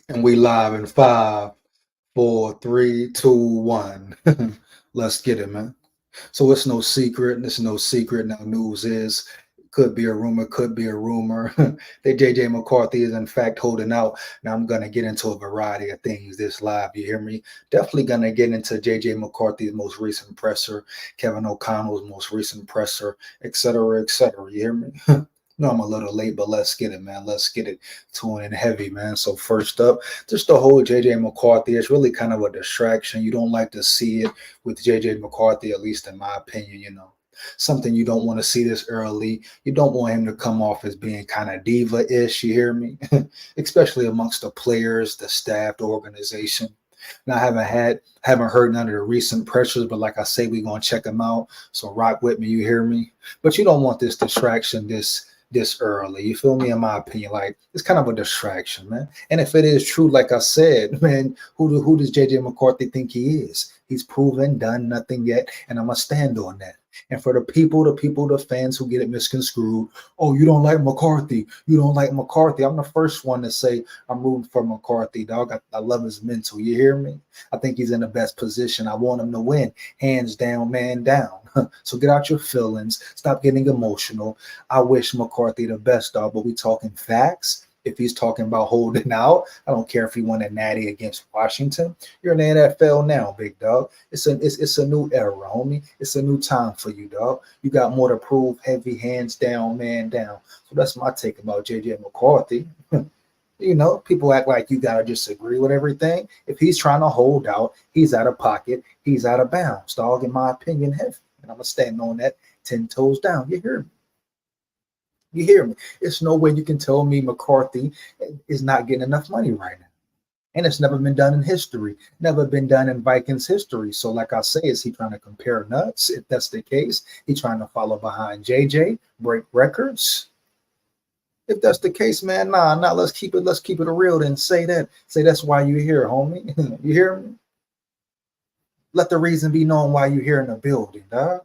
And we live in five, four, three, two, one. Let's get it, man. So it's no secret. It's no secret. Now news is could be a rumor, could be a rumor that JJ McCarthy is in fact holding out. Now I'm gonna get into a variety of things this live. You hear me? Definitely gonna get into JJ McCarthy's most recent presser, Kevin O'Connell's most recent presser, etc., etc. You hear me? No, I'm a little late, but let's get it, man. Let's get it to in heavy, man. So first up, just the whole JJ McCarthy. It's really kind of a distraction. You don't like to see it with JJ McCarthy, at least in my opinion. Something you don't want to see this early. You don't want him to come off as being kind of diva-ish. You hear me? Especially amongst the players, the staff, the organization. Now I haven't heard none of the recent pressures, but like I say, we're gonna check them out. So rock with me, you hear me? But you don't want this distraction this early. You feel me? In my opinion, like it's kind of a distraction, man. And if it is true, like I said, man, who does JJ McCarthy think he is? He's proven done nothing yet, and I'm gonna stand on that. And for the fans who get it misconstrued, oh, you don't like McCarthy. You don't like McCarthy. I'm the first one to say I'm rooting for McCarthy, dog. I love his mental. You hear me? I think he's in the best position. I want him to win, hands down, man down. So get out your feelings. Stop getting emotional. I wish McCarthy the best, dog, but we talking facts. If he's talking about holding out, I don't care if he won a natty against Washington. You're in the NFL now, big dog. It's a new era, homie. It's a new time for you, dog. You got more to prove. Heavy hands down, man down. So that's my take about JJ McCarthy. People act like you gotta just agree with everything. If he's trying to hold out, he's out of pocket. He's out of bounds, dog. In my opinion, heavy. And I'm gonna stand on that 10 toes down. You hear me? You hear me? It's no way you can tell me McCarthy is not getting enough money right now. And it's never been done in history, never been done in Vikings history. So, like I say, is he trying to compare nuts? If that's the case, he's trying to follow behind JJ, break records. If that's the case, man, nah, let's keep it real and say that. Say that's why you're here, homie. You hear me? Let the reason be known why you're here in the building, dog.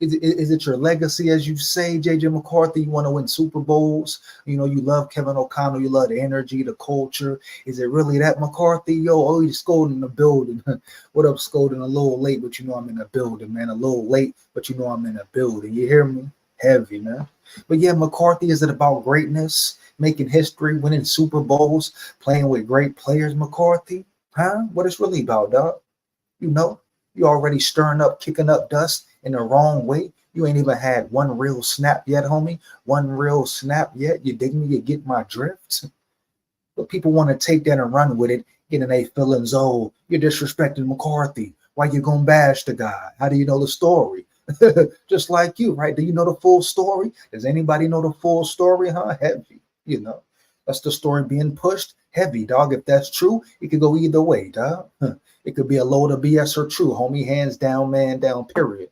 Is it your legacy, as you say, JJ McCarthy? You want to win Super Bowls? You love Kevin O'Connell. You love the energy, the culture. Is it really that, McCarthy? Yo, oh, you scolding in the building. What up, scolding? A little late, but I'm in the building, man. A little late, but I'm in the building. You hear me? Heavy, man. But yeah, McCarthy, is it about greatness, making history, winning Super Bowls, playing with great players, McCarthy? Huh? What it's really about, dog? You know, you already stirring up, kicking up dust in the wrong way. You ain't even had one real snap yet, homie. One real snap yet. You dig me? You get my drift? But people want to take that and run with it, getting their feelings. Oh, you're disrespecting McCarthy. Why you gonna bash the guy? How do you know the story? Just like you, right? Do you know the full story? Does anybody know the full story? Huh? Heavy. That's the story being pushed. Heavy, dog. If that's true, it could go either way, dog. It could be a load of BS or true, homie. Hands down, man down, period.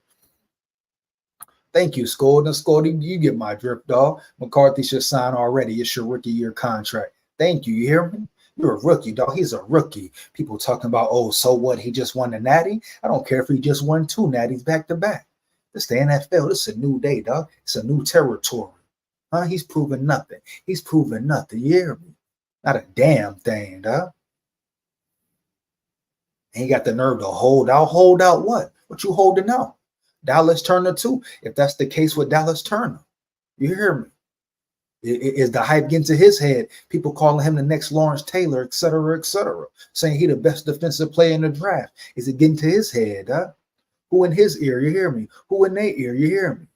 Thank you, SKOL. And SKOL, you get my drift, dog. McCarthy should sign already. It's your rookie year contract. Thank you. You hear me? You're a rookie, dog. He's a rookie. People talking about, oh, so what? He just won a natty? I don't care if he just won two natties back to back. This the NFL. This is a new day, dog. It's a new territory. Huh? He's proven nothing. He's proven nothing. You hear me? Not a damn thing, dog. And he got the nerve to hold out. Hold out what? What you holding out? Dallas Turner too. If that's the case with Dallas Turner, you hear me? Is the hype getting to his head? People calling him the next Lawrence Taylor, et cetera, saying he the best defensive player in the draft. Is it getting to his head? Huh? Who in his ear? You hear me? Who in their ear? You hear me?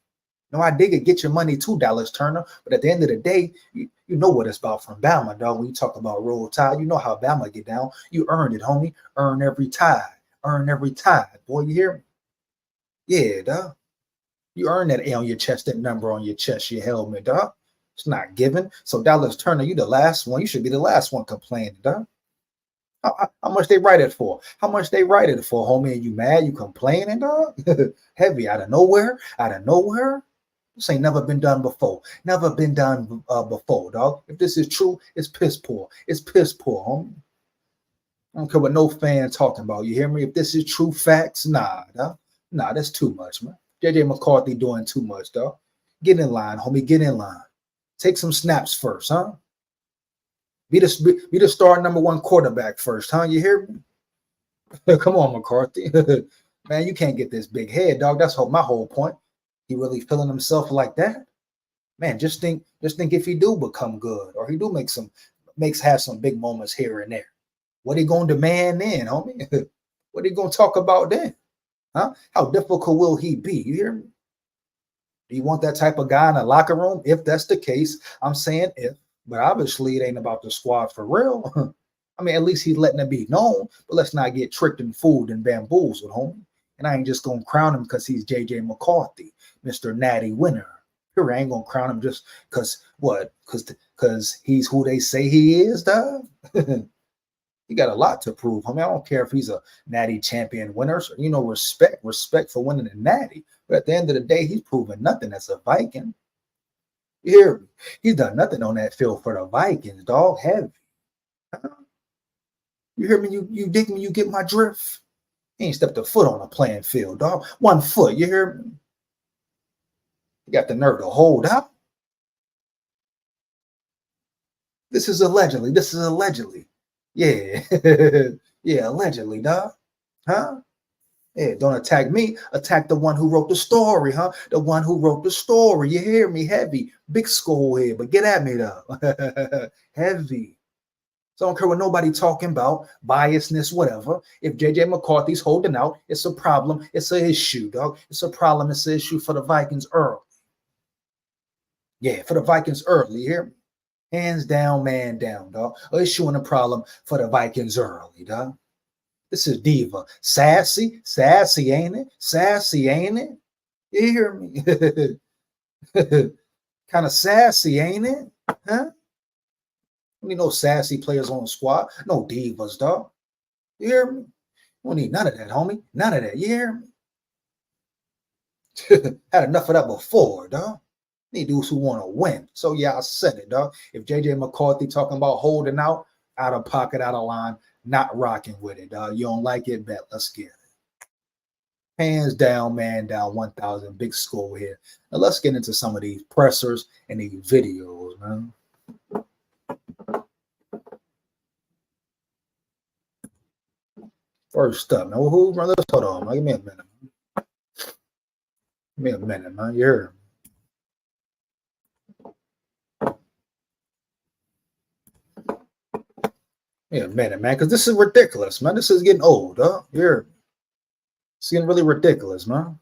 No, I dig it. Get your money too, Dallas Turner. But at the end of the day, you know what it's about from Bama, dog. When you talk about roll tide, you know how Bama get down. You earned it, homie. Earn every tide. Earn every tide. Boy, you hear me? Yeah, dog. You earn that A on your chest, that number on your chest, your helmet, dog. It's not given. So Dallas Turner, you the last one. You should be the last one complaining, dog. How much they write it for? How much they write it for, homie? And you mad? You complaining, dog? Heavy out of nowhere. Out of nowhere. This ain't never been done before. Never been done before, dog. If this is true, it's piss poor. It's piss poor, homie. I don't care what no fan talking about. You hear me? If this is true facts, nah, dog. Nah, that's too much, man. JJ McCarthy doing too much, dog. Get in line, homie. Get in line. Take some snaps first, huh? Be the star #1 quarterback first, huh? You hear me? Come on, McCarthy. Man, you can't get this big head, dog. That's my whole point. He really feeling himself like that? Man, just think if he do become good, or he do have some big moments here and there. What he gonna demand then, homie? What he gonna talk about then? Huh? How difficult will he be? You hear me? Do you want that type of guy in the locker room? If that's the case, I'm saying if, but obviously it ain't about the squad for real. I mean, at least he's letting it be known, but let's not get tricked and fooled and bamboozled, homie. And I ain't just gonna crown him because he's JJ McCarthy, Mr. Natty Winner. Here, I ain't gonna crown him just because what? Because he's who they say he is, dog. He got a lot to prove. I mean, I don't care if he's a Natty champion winner. So, respect for winning a Natty. But at the end of the day, he's proven nothing as a Viking. You hear me? He's done nothing on that field for the Vikings, dog. Heavy. You hear me? You dig me? You get my drift? He ain't stepped a foot on a playing field, dog. 1 foot. You hear me? You got the nerve to hold out. This is allegedly. Yeah. Yeah, allegedly, dog. Huh? Yeah, don't attack me. Attack the one who wrote the story, huh? The one who wrote the story. You hear me? Heavy. Big skull here, but get at me, though. Heavy. So I don't care what nobody talking about, biasness, whatever. If JJ McCarthy's holding out, it's a problem. It's an issue, dog. It's a problem. It's an issue for the Vikings early. Yeah, for the Vikings early. You hear me? Hands down, man down, dog. An issue and a problem for the Vikings early, dog. This is Diva. Sassy, ain't it? Sassy, ain't it? You hear me? Kind of sassy, ain't it? Huh? We need no sassy players on the squad. No divas, dog. You hear me? We don't need none of that, homie. None of that. You hear me? Had enough of that before, dog. Need dudes who want to win. So, yeah, I said it, dog. If JJ McCarthy talking about holding out of pocket, out of line, not rocking with it, dog. You don't like it? Bet. Let's get it. Hands down, man down, 1,000. Big score here. Now, let's get into some of these pressers and these videos, man. First up, man. Hold on, man. Give me a minute. Give me a minute, man. You heard me? Yeah, man, because this is ridiculous, man. This is getting old, huh? You're it's getting really ridiculous, man.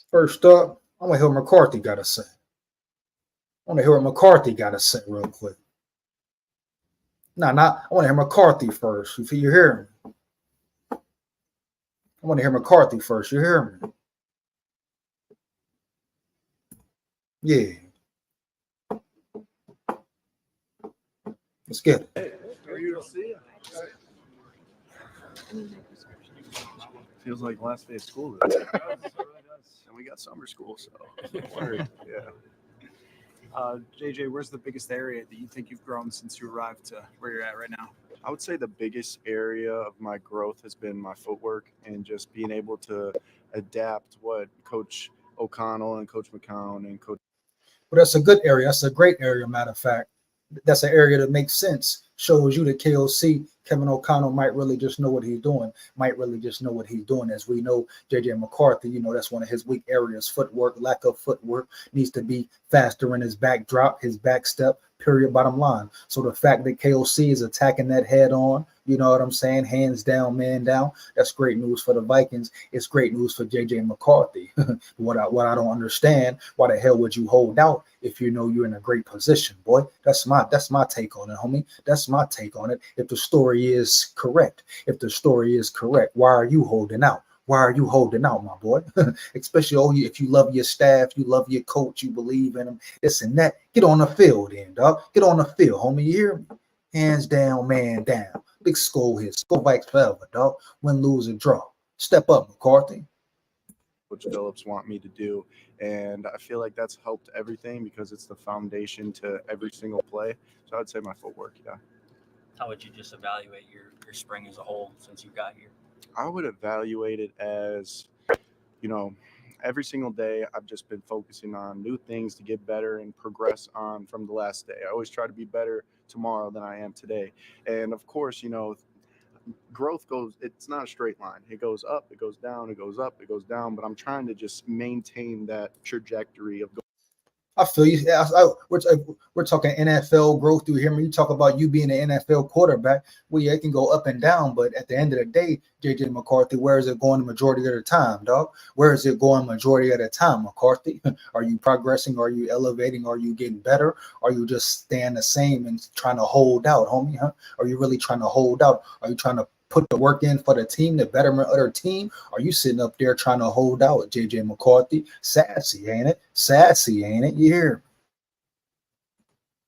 First up, I want to hear what McCarthy got to say. Real quick. I want to hear McCarthy first. If you hear me, I want to hear McCarthy first. You hear me? Yeah. Let's get it. Hey, are you to see? Feels like last day of school. And we got summer school, so yeah. JJ, where's the biggest area that you think you've grown since you arrived to where you're at right now? I would say the biggest area of my growth has been my footwork and just being able to adapt what Coach O'Connell and Coach McCown and Coach. Well, that's a good area. That's a great area, matter of fact. That's an area that makes sense. Shows you that KOC, Kevin O'Connell, might really just know what he's doing. As we know, JJ McCarthy, that's one of his weak areas. Footwork, lack of footwork, needs to be faster in his backdrop, his back step, period, bottom line. So the fact that KOC is attacking that head on, you know what I'm saying? Hands down, man down. That's great news for the Vikings. It's great news for JJ McCarthy. What I don't understand, why the hell would you hold out if you know you're in a great position, boy? That's my take on it, homie. That's my take on it. If the story is correct, why are you holding out? Why are you holding out, my boy? Especially if you love your staff, you love your coach, you believe in him, this and that. Get on the field then, dog. Get on the field, homie. You hear me? Hands down, man down. Big SKOL here. SKOL Vikes forever, dog. Win, lose, or draw. Step up, McCarthy. Coach Phillips want me to do, and I feel like that's helped everything because it's the foundation to every single play. So I'd say my footwork, yeah. How would you just evaluate your spring as a whole since you got here? I would evaluate it as, every single day, I've just been focusing on new things to get better and progress on from the last day. I always try to be better tomorrow than I am today. And of course, growth it's not a straight line. It goes up, it goes down, it goes up, it goes down. But I'm trying to just maintain that trajectory of I feel you. We're talking NFL growth. Do you hear me? You talk about you being an NFL quarterback. Well, yeah, it can go up and down, but at the end of the day, JJ McCarthy, where is it going the majority of the time, dog? Where is it going majority of the time, McCarthy? Are you progressing? Are you elevating? Are you getting better? Are you just staying the same and trying to hold out, homie? Huh? Are you really trying to hold out? Are you trying to put the work in for the team, the betterment of their team? Are you sitting up there trying to hold out, JJ McCarthy? Sassy, ain't it? Sassy, ain't it? You hear?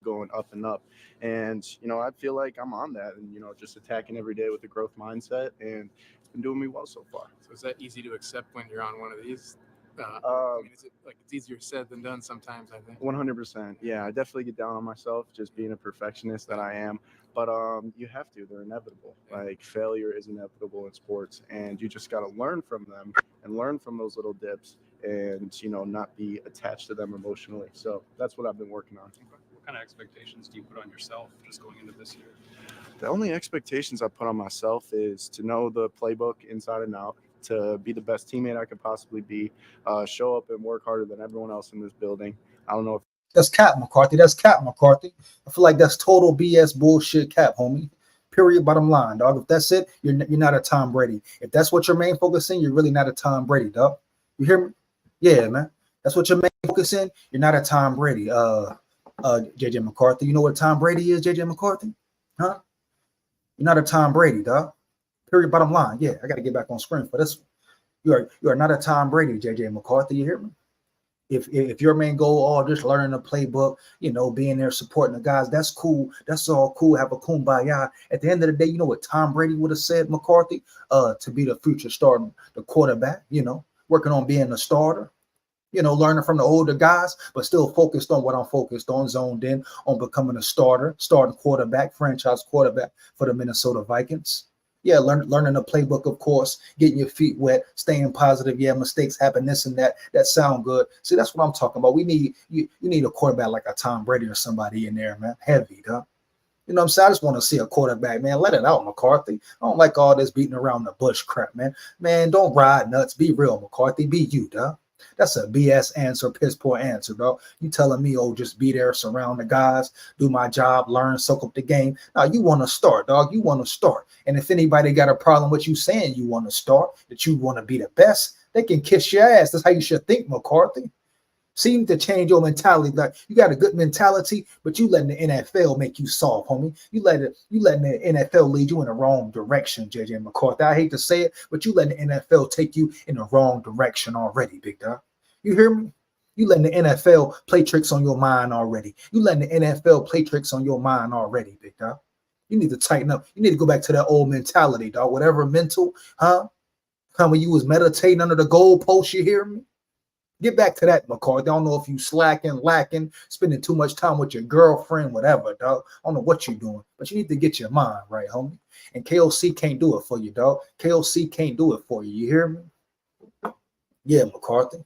going up and up. And, I feel like I'm on that and, just attacking every day with a growth mindset, and it's been doing me well so far. So is that easy to accept when you're on one of these? Is it like it's easier said than done sometimes, I think? 100%. Yeah, I definitely get down on myself, just being a perfectionist that I am. But you have to. They're inevitable. Like, failure is inevitable in sports, and you just got to learn from them and learn from those little dips, and not be attached to them emotionally. So that's what I've been working on. What kind of expectations do you put on yourself just going into this year? The only expectations I put on myself is to know the playbook inside and out, to be the best teammate I could possibly be, show up and work harder than everyone else in this building. I don't know if that's Cap, McCarthy. That's Cap, McCarthy. I feel like that's total BS bullshit, Cap, homie. Period. Bottom line, dog. If that's it, you're not a Tom Brady. If that's what your main focus in, you're really not a Tom Brady, dog. You hear me? Yeah, man. That's what your main focus in. You're not a Tom Brady. JJ McCarthy. You know what Tom Brady is, JJ McCarthy? Huh? You're not a Tom Brady, dog. Period. Bottom line. Yeah, I got to get back on screen for this one. You are not a Tom Brady, JJ McCarthy. You hear me? If your main goal, just learning the playbook, being there supporting the guys, that's cool. That's all cool. Have a kumbaya. At the end of the day, you know what Tom Brady would have said, McCarthy? To be the future starter, the quarterback, working on being a starter, learning from the older guys, but still focused on what I'm focused on, zoned in on becoming a starting quarterback, franchise quarterback for the Minnesota Vikings. Yeah, learning the playbook, of course, getting your feet wet, staying positive. Yeah, mistakes happen, this and that. That sound good. See, that's what I'm talking about. You need a quarterback like a Tom Brady or somebody in there, man. Heavy, huh? You know what I'm saying? I just want to see a quarterback, man. Let it out, McCarthy. I don't like all this beating around the bush crap, man. Man, don't ride nuts. Be real, McCarthy. Be you, dog. That's a BS answer, piss poor answer, bro. You telling me, just be there, surround the guys, do my job, learn, soak up the game. No, you want to start, dog. You want to start. And if anybody got a problem with you saying you want to start, that you want to be the best, they can kiss your ass. That's how you should think, McCarthy. Seem to change your mentality. Like, you got a good mentality, but you letting the NFL make you soft, homie. You letting the NFL lead you in the wrong direction, JJ McCarthy. I hate to say it, but you letting the NFL take you in the wrong direction already, big dog. You hear me? You letting the NFL play tricks on your mind already. You letting the NFL play tricks on your mind already, big dog. You need to tighten up. You need to go back to that old mentality, dog. Whatever mental, huh? When you was meditating under the goalpost, you hear me? Get back to that, McCarthy. I don't know if you lacking, spending too much time with your girlfriend, whatever, dog. I don't know what you're doing, but you need to get your mind right, homie. And KOC can't do it for you, dog. KOC can't do it for you. You hear me? Yeah, McCarthy.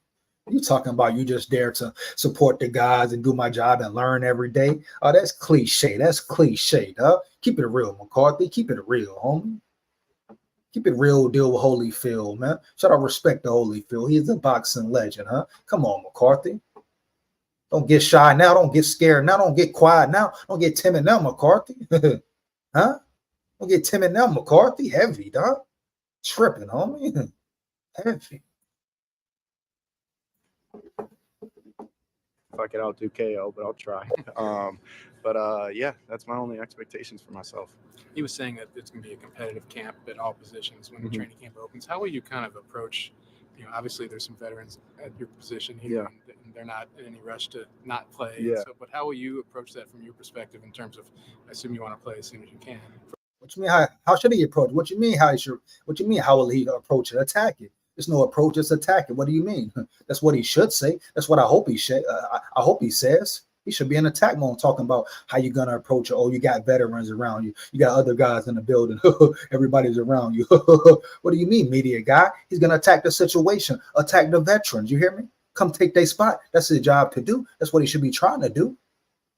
You talking about you just there to support the guys and do my job and learn every day? Oh, that's cliche. That's cliche, dog. Keep it real, McCarthy. Keep it real, homie. Keep it real, deal with Holyfield, man. Shout out, respect to Holyfield. He's a boxing legend, huh? Come on, McCarthy. Don't get shy now. Don't get scared now. Don't get quiet now. Don't get timid now, McCarthy. Huh? Don't get timid now, McCarthy. Heavy, dog. Tripping, homie. Heavy. if I could outdo KO, but I'll try. Yeah, that's my only expectations for myself. He was saying that it's going to be a competitive camp at all positions when the training camp opens. How will you kind of approach, obviously there's some veterans at your position here, and they're not in any rush to not play. Yeah. So, but how will you approach that from your perspective in terms of, I assume you want to play as soon as you can? What you mean? How should he approach? What you mean? What you mean? How will he approach it? Attack it. There's no approach. Just attack it. What do you mean? That's what he should say. That's what I hope he should. I hope he says. He should be in attack mode talking about how you're going to approach it. Oh, you got veterans around you. You got other guys in the building. Everybody's around you. What do you mean, media guy? He's going to attack the situation, attack the veterans. You hear me? Come take their spot. That's his job to do. That's what he should be trying to do.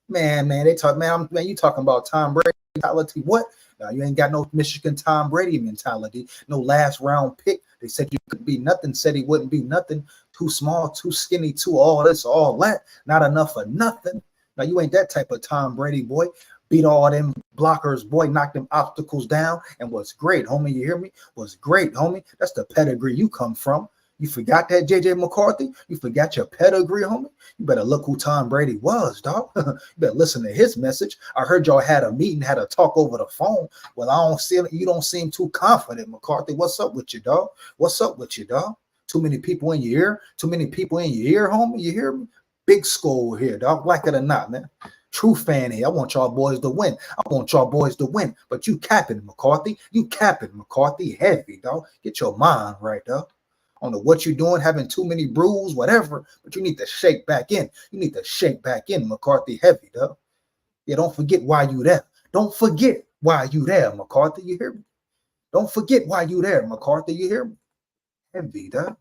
Man, they talk, man, you talking about Tom Brady mentality. What? Now, you ain't got no Michigan Tom Brady mentality. No last round pick. They said you could be nothing, said he wouldn't be nothing. Too small, too skinny, too all this, all that. Not enough of nothing. Now, you ain't that type of Tom Brady, boy. Beat all them blockers, boy, knock them obstacles down. And what's great, homie, you hear me? What's great, homie? That's the pedigree you come from. You forgot that, JJ McCarthy? You forgot your pedigree, homie? You better look who Tom Brady was, dog. You better listen to his message. I heard y'all had a meeting, had a talk over the phone. Well, you don't seem too confident, McCarthy. What's up with you, dog? What's up with you, dog? Too many people in your ear? Too many people in your ear, homie? You hear me? Big SKOL here, dog. Like it or not, man. True fan here. I want y'all boys to win. I want y'all boys to win. But you capping, McCarthy. You capping, McCarthy. Heavy, dog. Get your mind right, dog. I don't know what you're doing, having too many brews, whatever, but you need to shake back in. You need to shake back in, McCarthy. Heavy, dog. Yeah, don't forget why you there. Don't forget why you there, McCarthy. You hear me? Don't forget why you there, McCarthy. You hear me? Heavy, dog.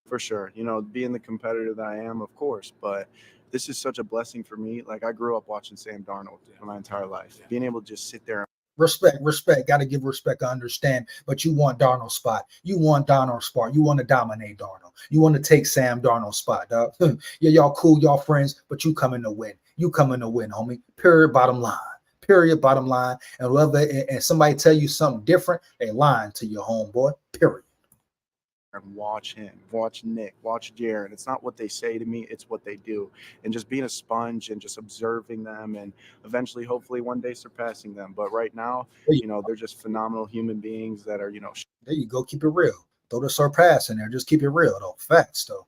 For sure. You know, being the competitor that I am, of course, but this is such a blessing for me. Like, I grew up watching Sam Darnold my entire life. Being able to just sit there. Respect. Got to give respect. I understand. But you want Darnold's spot. You want Darnold's spot. You want to dominate Darnold. You want to take Sam Darnold's spot, dog. Yeah, y'all cool, y'all friends, but you coming to win. You coming to win, homie. Period, bottom line. Period, bottom line. And whoever, and somebody tell you something different, they lying to your homeboy. Period. And watch him, watch Nick, watch Jaron. It's not what they say to me, it's what they do. And just being a sponge and just observing them and eventually, hopefully, one day surpassing them. But right now, you know, they're just phenomenal human beings that are, you know. There you go. Keep it real. Throw the surpass in there. Just keep it real, though. Facts, though.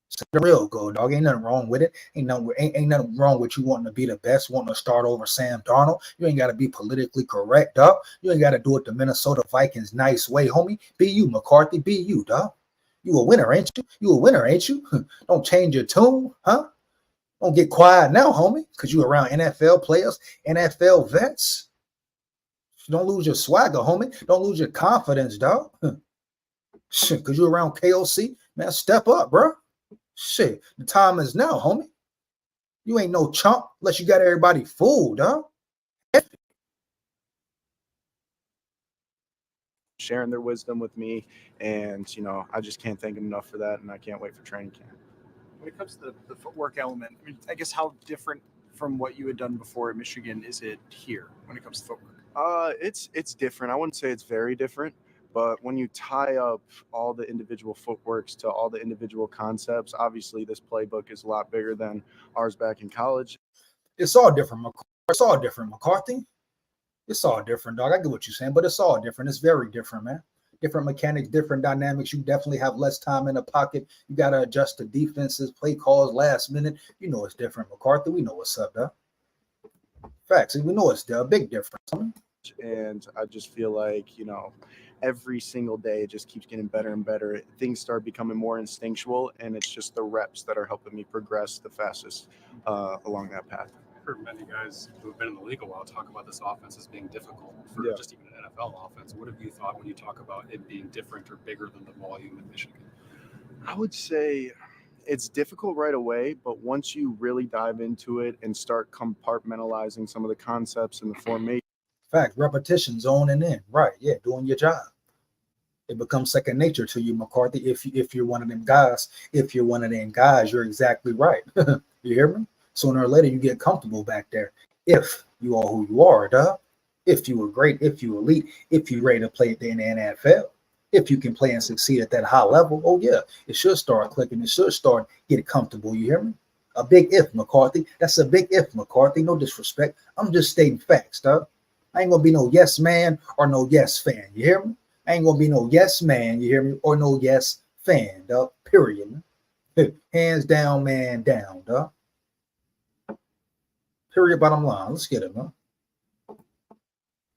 Say the real go, dog. Ain't nothing wrong with it. Ain't nothing wrong with you wanting to be the best, wanting to start over Sam Darnold. You ain't got to be politically correct, dog. You ain't got to do it the Minnesota Vikings nice way, homie. Be you, McCarthy. Be you, dog. You a winner, ain't you? You a winner, ain't you? Don't change your tune, huh? Don't get quiet now, homie, because you around NFL players, NFL vets. Don't lose your swagger, homie. Don't lose your confidence, dog. Shit, because you around KOC, man, step up, bro. Shit, the time is now, homie. You ain't no chump unless you got everybody fooled, dog. Sharing their wisdom with me, and you know, I just can't thank them enough for that, and I can't wait for training camp. When it comes to the footwork element, I mean, I guess how different from what you had done before at Michigan is it here when it comes to footwork? It's different. I wouldn't say it's very different, but when you tie up all the individual footworks to all the individual concepts, obviously this playbook is a lot bigger than ours back in college. It's all different. It's all different, McCarthy. It's all different, dog. I get what you're saying, but it's all different. It's very different, man. Different mechanics, different dynamics. You definitely have less time in the pocket. You got to adjust the defenses, play calls last minute. You know it's different, McCarthy. We know what's up, dog. Facts. We know it's a big difference. And I just feel like, you know, every single day it just keeps getting better and better. Things start becoming more instinctual, and it's just the reps that are helping me progress the fastest along that path. I've heard many guys who have been in the league a while talk about this offense as being difficult for just even an NFL offense. What have you thought when you talk about it being different or bigger than the volume in Michigan? I would say it's difficult right away, but once you really dive into it and start compartmentalizing some of the concepts and the formation. Fact, repetition, zoning in, right? Yeah, doing your job. It becomes second nature to you, McCarthy. If you're one of them guys, you're exactly right. You hear me? Sooner or later, you get comfortable back there. If you are who you are, dog. If you were great, if you elite, if you're ready to play in the NFL, if you can play and succeed at that high level, oh yeah, it should start clicking. It should start getting comfortable. You hear me? A big if, McCarthy. That's a big if, McCarthy. No disrespect. I'm just stating facts, dog. I ain't gonna be no yes man or no yes fan. You hear me? I ain't gonna be no yes man. You hear me? Or no yes fan, dog. Period. Man. Hands down, man down, dog. Period. Bottom line. Let's get it, man.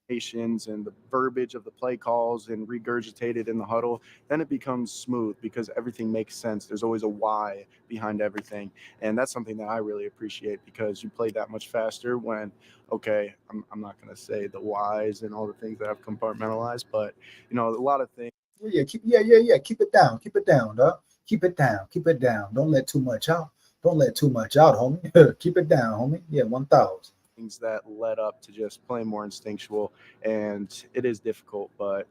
and the verbiage of the play calls and regurgitated in the huddle, then it becomes smooth because everything makes sense. There's always a why behind everything. And that's something that I really appreciate because you play that much faster when, okay, I'm not going to say the whys and all the things that I've compartmentalized, but, a lot of things. Yeah, keep it down. Keep it down, dog. Keep it down. Keep it down. Don't let too much out. Don't let too much out, homie. Keep it down, homie. Yeah, 1,000. Things that led up to just playing more instinctual, and it is difficult, but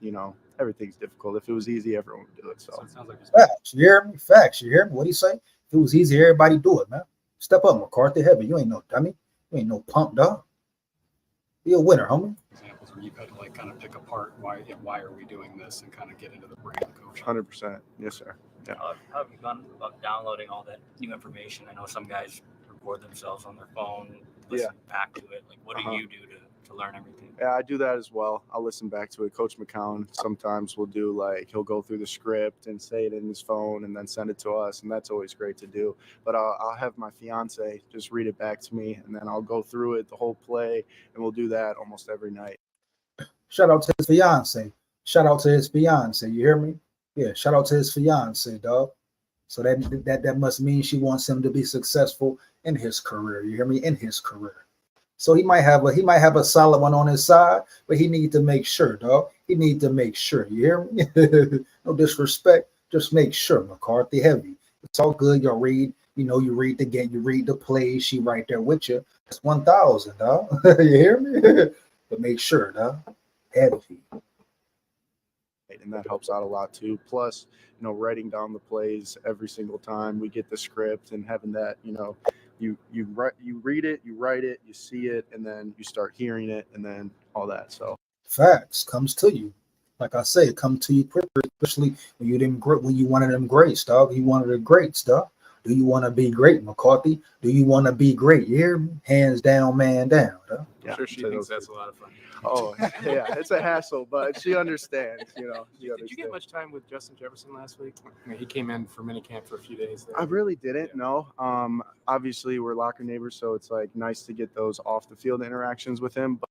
everything's difficult. If it was easy, everyone would do it. So it sounds like facts. You hear me? Facts. You hear me? What do you say? If it was easy, everybody do it, man. Step up, McCarthy. Heavy. You ain't no dummy. You ain't no pump, dog. Be a winner, homie. examples where you've had to like kind of pick apart why are we doing this and kind of get into the brain of the coach. 100%. Yes, sir. Yeah. How have you gone about downloading all that new information? I know some guys record themselves on their phone, listen back to it. Like, what do you do to learn everything? Yeah, I do that as well. I'll listen back to it. Coach McCown sometimes will do he'll go through the script and say it in his phone and then send it to us, and that's always great to do. But I'll have my fiance just read it back to me, and then I'll go through it, the whole play, and we'll do that almost every night. Shout out to his fiance. Shout out to his fiance. You hear me? Yeah, shout out to his fiance, dog. So that must mean she wants him to be successful in his career. You hear me? In his career. So he might have a solid one on his side, but he need to make sure, dog. He need to make sure. You hear me? No disrespect. Just make sure, McCarthy. Heavy. It's all good. You read the game, you read the play. She right there with you. It's 1,000, dog. You hear me? But make sure, dog. Heavy. And that helps out a lot too. Plus, writing down the plays every single time we get the script and having that, you read it, you write it, you see it, and then you start hearing it, and then all that. So facts comes to you. Like I say, it comes to you quicker, especially when you wanted them greats, dog. You wanted the greats, dog. Do you want to be great, McCarthy? Do you want to be great? You hear me? Hands down, man down, dog. I'm sure she thinks that's a lot of fun. Oh, yeah, it's a hassle, but she understands, Did you get much time with Justin Jefferson last week? I mean, he came in for minicamp for a few days there. I really didn't, no. Obviously, we're locker neighbors, so it's nice to get those off the field interactions with him. But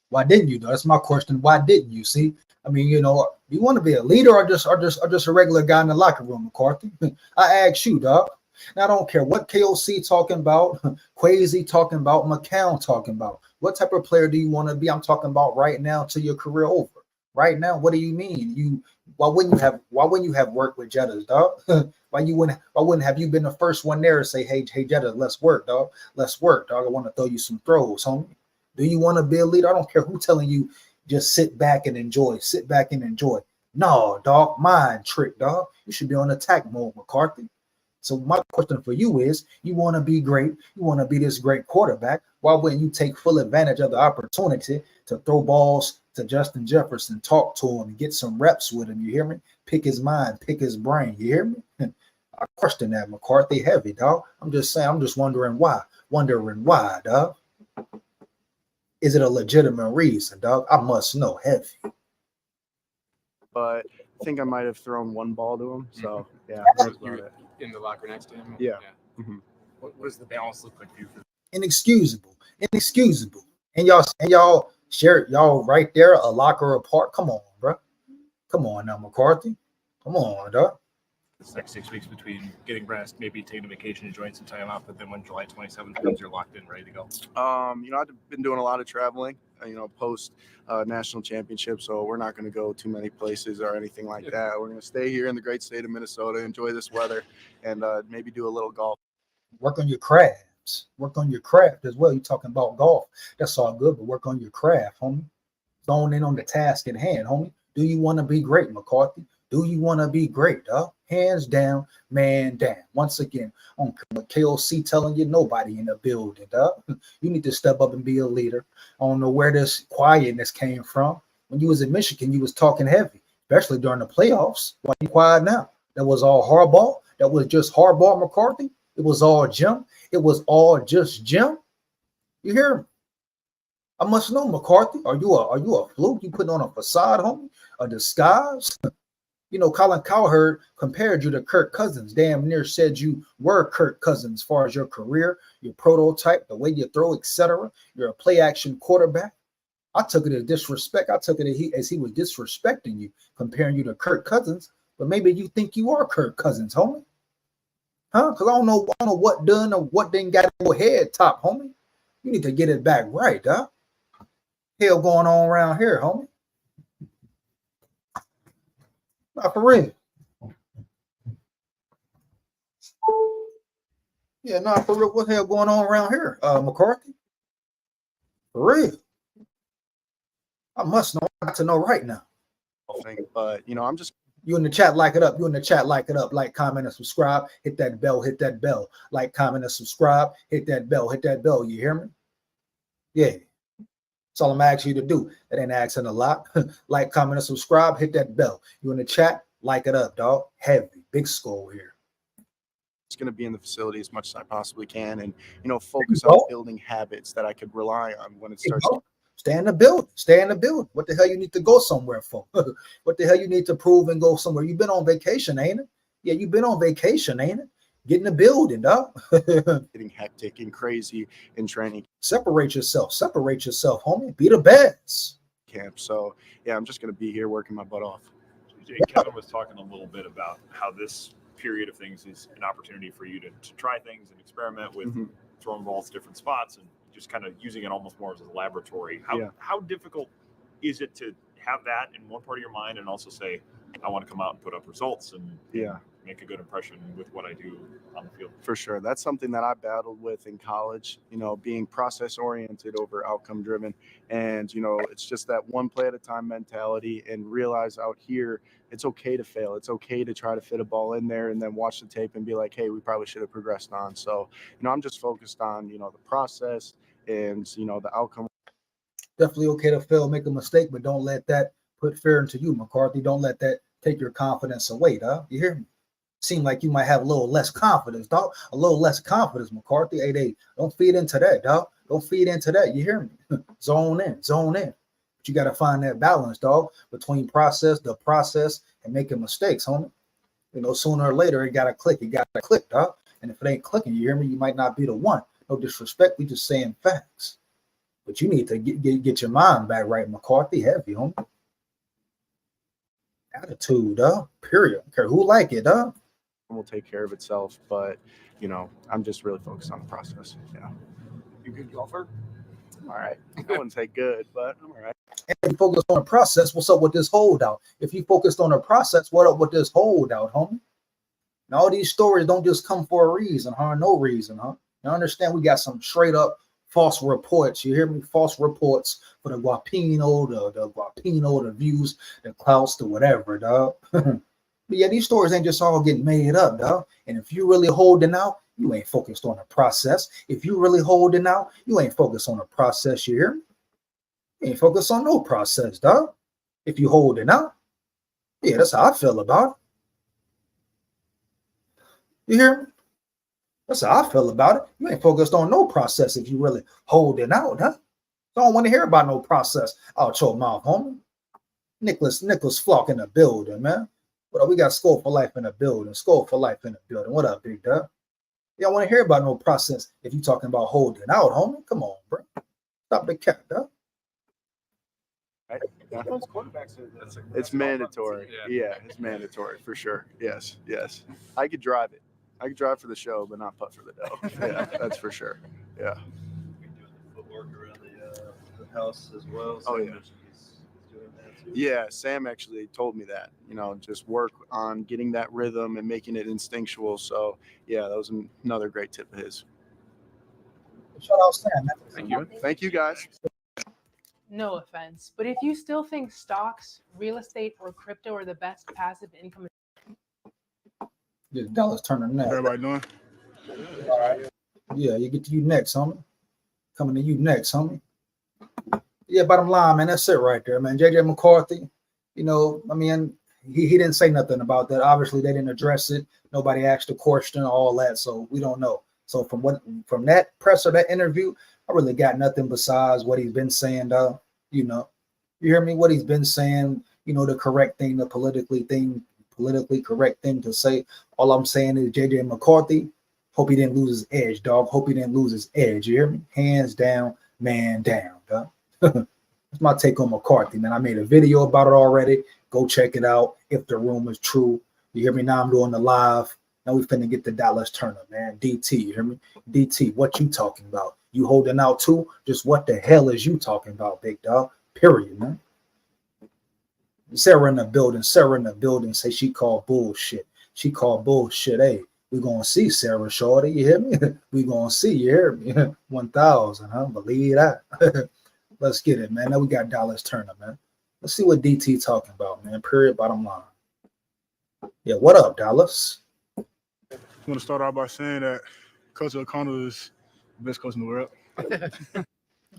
why didn't you, though? That's my question. Why didn't you? See, I mean, do you want to be a leader or just a regular guy in the locker room, McCarthy? I ask you, dog. Now, I don't care what KOC talking about, Quasi talking about, McCown talking about. What type of player do you want to be? I'm talking about right now till your career over. Right now, what do you mean? Why wouldn't you have worked with Jettas, dog? Why wouldn't have you been the first one there to say, hey Jetta, let's work, dog. Let's work, dog. I want to throw you some throws, homie. Do you want to be a leader? I don't care who telling you just sit back and enjoy. Sit back and enjoy. No, dog, mind trick, dog. You should be on attack mode, McCarthy. So my question for you is, you want to be great, you want to be this great quarterback, why wouldn't you take full advantage of the opportunity to throw balls to Justin Jefferson, talk to him, and get some reps with him, you hear me? Pick his mind, pick his brain, you hear me? I question that, McCarthy. Heavy, dog. I'm just saying, I'm just wondering why, dog. Is it a legitimate reason, dog? I must know, heavy. But I think I might have thrown one ball to him, so yeah. That's about it. In the locker next to him. Yeah. Mm-hmm. What does the balance look like for you? Inexcusable. And y'all share y'all right there, a locker apart. Come on, bro. Come on now, McCarthy. Come on, dog. It's 6 weeks between getting rest, maybe taking a vacation, enjoying some time off, but then when July 27th comes, you're locked in, ready to go. I've been doing a lot of traveling, post national championship, so we're not going to go too many places or anything like that. We're going to stay here in the great state of Minnesota, enjoy this weather, and maybe do a little golf. Work on your crafts. Work on your craft as well. You're talking about golf. That's all good, but work on your craft, homie. Zone in on the task at hand, homie. Do you want to be great, McCarthy? Do you want to be great, dog? Hands down, man down. Once again, on KOC telling you, nobody in the building, dog. You need to step up and be a leader. I don't know where this quietness came from. When you was in Michigan, you was talking heavy, especially during the playoffs. Why you quiet now? That was all Harbaugh. That was just Harbaugh, McCarthy. It was all Jim. It was all just Jim. You hear me? I must know, McCarthy. Are you a fluke? You putting on a facade, homie? A disguise? Colin Cowherd compared you to Kirk Cousins. Damn near said you were Kirk Cousins as far as your career, your prototype, the way you throw, etc. You're a play-action quarterback. I took it as disrespect. I took it as he was disrespecting you, comparing you to Kirk Cousins. But maybe you think you are Kirk Cousins, homie. Huh? Because I don't know what done or what didn't got your head top, homie. You need to get it back right, dog. Hell going on around here, homie. Not for real. Yeah, not for real. What the hell going on around here, McCarthy? For real. I must know. I got to know right now. But I'm just. You in the chat, like it up. You in the chat, like it up. Like, comment, and subscribe. Hit that bell. Hit that bell. Like, comment, and subscribe. Hit that bell. Hit that bell. You hear me? Yeah. That's all I'm asking you to do. That ain't asking a lot. Like, comment, and subscribe. Hit that bell. You in the chat, like it up, dog. Heavy. Big SKOL here. It's going to be in the facility as much as I possibly can, and focus on building habits that I could rely on when it starts. Stay in the building. Stay in the building. What the hell you need to go somewhere for? What the hell you need to prove and go somewhere? You've been on vacation, ain't it? Yeah, you've been on vacation, ain't it? Get in the building, dog. Getting hectic and crazy in training. Separate yourself, homie. Be the best. Camp. So yeah, I'm just going to be here working my butt off. Kevin was talking a little bit about how this period of things is an opportunity for you to try things and experiment with throwing balls different spots and just kind of using it almost more as a laboratory. How difficult is it to have that in one part of your mind and also say, I want to come out and put up results and make a good impression with what I do on the field? For sure. That's something that I battled with in college, being process oriented over outcome driven. And, it's just that one play at a time mentality, and realize out here, it's okay to fail. It's okay to try to fit a ball in there and then watch the tape and be like, hey, we probably should have progressed on. So, I'm just focused on, the process and, the outcome. Definitely okay to fail, make a mistake, but don't let that put fear into you, McCarthy. Don't let that take your confidence away, dog. You hear me? Seem like you might have a little less confidence, dog. A little less confidence, McCarthy. Hey, don't feed into that, dog. Don't feed into that. You hear me? Zone in. But you got to find that balance, dog, between the process, and making mistakes, homie. Sooner or later, it got to click. It got to click, dog. And if it ain't clicking, you hear me? You might not be the one. No disrespect. We just saying facts. But you need to get your mind back right, McCarthy. Heavy, homie. Attitude, dog. Period. I don't care who like it, dog. Will take care of itself, but I'm just really focused on the process. Yeah. You good golfer? All right. I wouldn't say good, but I'm all right. And if you focus on the process, what's up with this holdout? If you focused on the process, what up with this holdout, homie? Now, all these stories don't just come for a reason, huh? No reason, huh? You understand? We got some straight up false reports. You hear me? False reports for the GUAPINO, the views, the clouts, the whatever, dog. But yeah, these stories ain't just all getting made up, dog. And if you really holding out, you ain't focused on the process. If you really holding out, you ain't focused on the process. You hear me? You ain't focused on no process, dog. If you holding out, yeah, that's how I feel about it. You hear me? That's how I feel about it. You ain't focused on no process if you really holding out, huh? I don't want to hear about no process out your mouth, homie. Nicholas Flock in the building, man. What up? We got SKOL for life in the building. SKOL for life in the building. What up, big dog? You don't want to hear about no process if you talking about holding out, homie. Come on, bro. Stop the cat, dog. Right? Yeah. It's mandatory. Yeah, it's mandatory for sure. Yes. I could drive it. I could drive for the show, but not putt for the dough. Yeah, that's for sure. Yeah. Footwork around the house as well. Oh yeah. Yeah, Sam actually told me that, just work on getting that rhythm and making it instinctual. So, yeah, that was another great tip of his. Shout out Sam. Thank you. Thank you, guys. No offense, but if you still think stocks, real estate, or crypto are the best passive income. Yeah, Dallas turning next. Everybody doing? All right. Yeah, you get to you next, homie. Coming to you next, homie. Yeah, bottom line, man, that's it right there, man. JJ McCarthy, he didn't say nothing about that. Obviously, they didn't address it. Nobody asked a question, all that, so we don't know. So from that presser, that interview, I really got nothing besides what he's been saying, you hear me? What he's been saying, the correct thing, the politically correct thing to say. All I'm saying is JJ McCarthy, hope he didn't lose his edge, dog. Hope he didn't lose his edge. You hear me? Hands down, man down, dog. That's my take on McCarthy, man. I made a video about it already. Go check it out if the rumor is true. You hear me? Now I'm doing the live. Now we finna get the Dallas Turner, man. DT, you hear me? DT, what you talking about? You holding out too? Just what the hell is you talking about, big dog? Period, man. Sarah in the building say she called bullshit. She called bullshit. Hey, we gonna see Sarah Shorty, you hear me? We gonna see, you hear me? 1,000, huh? Believe that. Let's get it, man. Now we got Dallas Turner, man. Let's see what DT talking about, man. Period, bottom line. Yeah, what up, Dallas? I want to start off by saying that Coach O'Connell is the best coach in the world.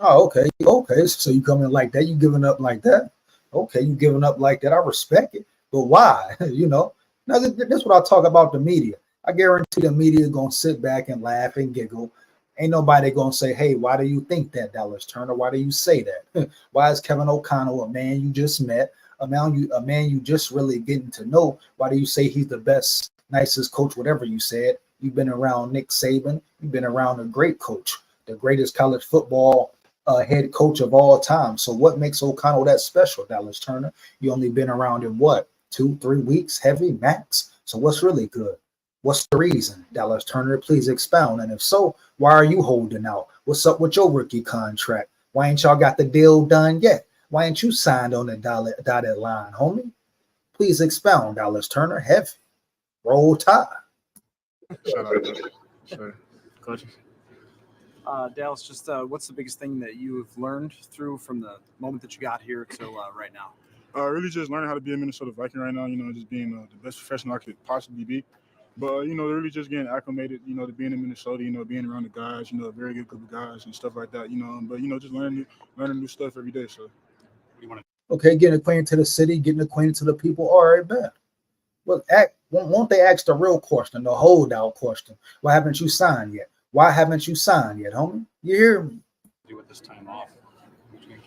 Oh, okay. Okay. So you coming like that? You giving up like that? Okay, you giving up like that. I respect it. But why? You know? Now, this is what I talk about the media. I guarantee the media is going to sit back and laugh and giggle. Ain't nobody going to say, hey, why do you think that, Dallas Turner? Why do you say that? Why is Kevin O'Connell a man you just met, a man you just really getting to know? Why do you say he's the best, nicest coach, whatever you said? You've been around Nick Saban. You've been around a great coach, the greatest college football head coach of all time. So what makes O'Connell that special, Dallas Turner? You only been around in what, 2-3 weeks, heavy max? So what's really good? What's the reason, Dallas Turner? Please expound. And if so, why are you holding out? What's up with your rookie contract? Why ain't y'all got the deal done yet? Why ain't you signed on the dotted line, homie? Please expound, Dallas Turner. Heavy. Roll Tide. Shout out. Sorry. Coaches. Dallas, just what's the biggest thing that you've learned through from the moment that you got here till right now? Really just learning how to be a Minnesota Viking right now, just being the best professional I could possibly be. But, really just getting acclimated, to being in Minnesota, being around the guys, a very good group of guys and stuff like that, but, just learning new stuff every day. So, what do you want to? Okay, getting acquainted to the city, getting acquainted to the people. All right, bet. Well, won't they ask the real question, the holdout question? Why haven't you signed yet? Why haven't you signed yet, homie? You hear me? Do with this time off between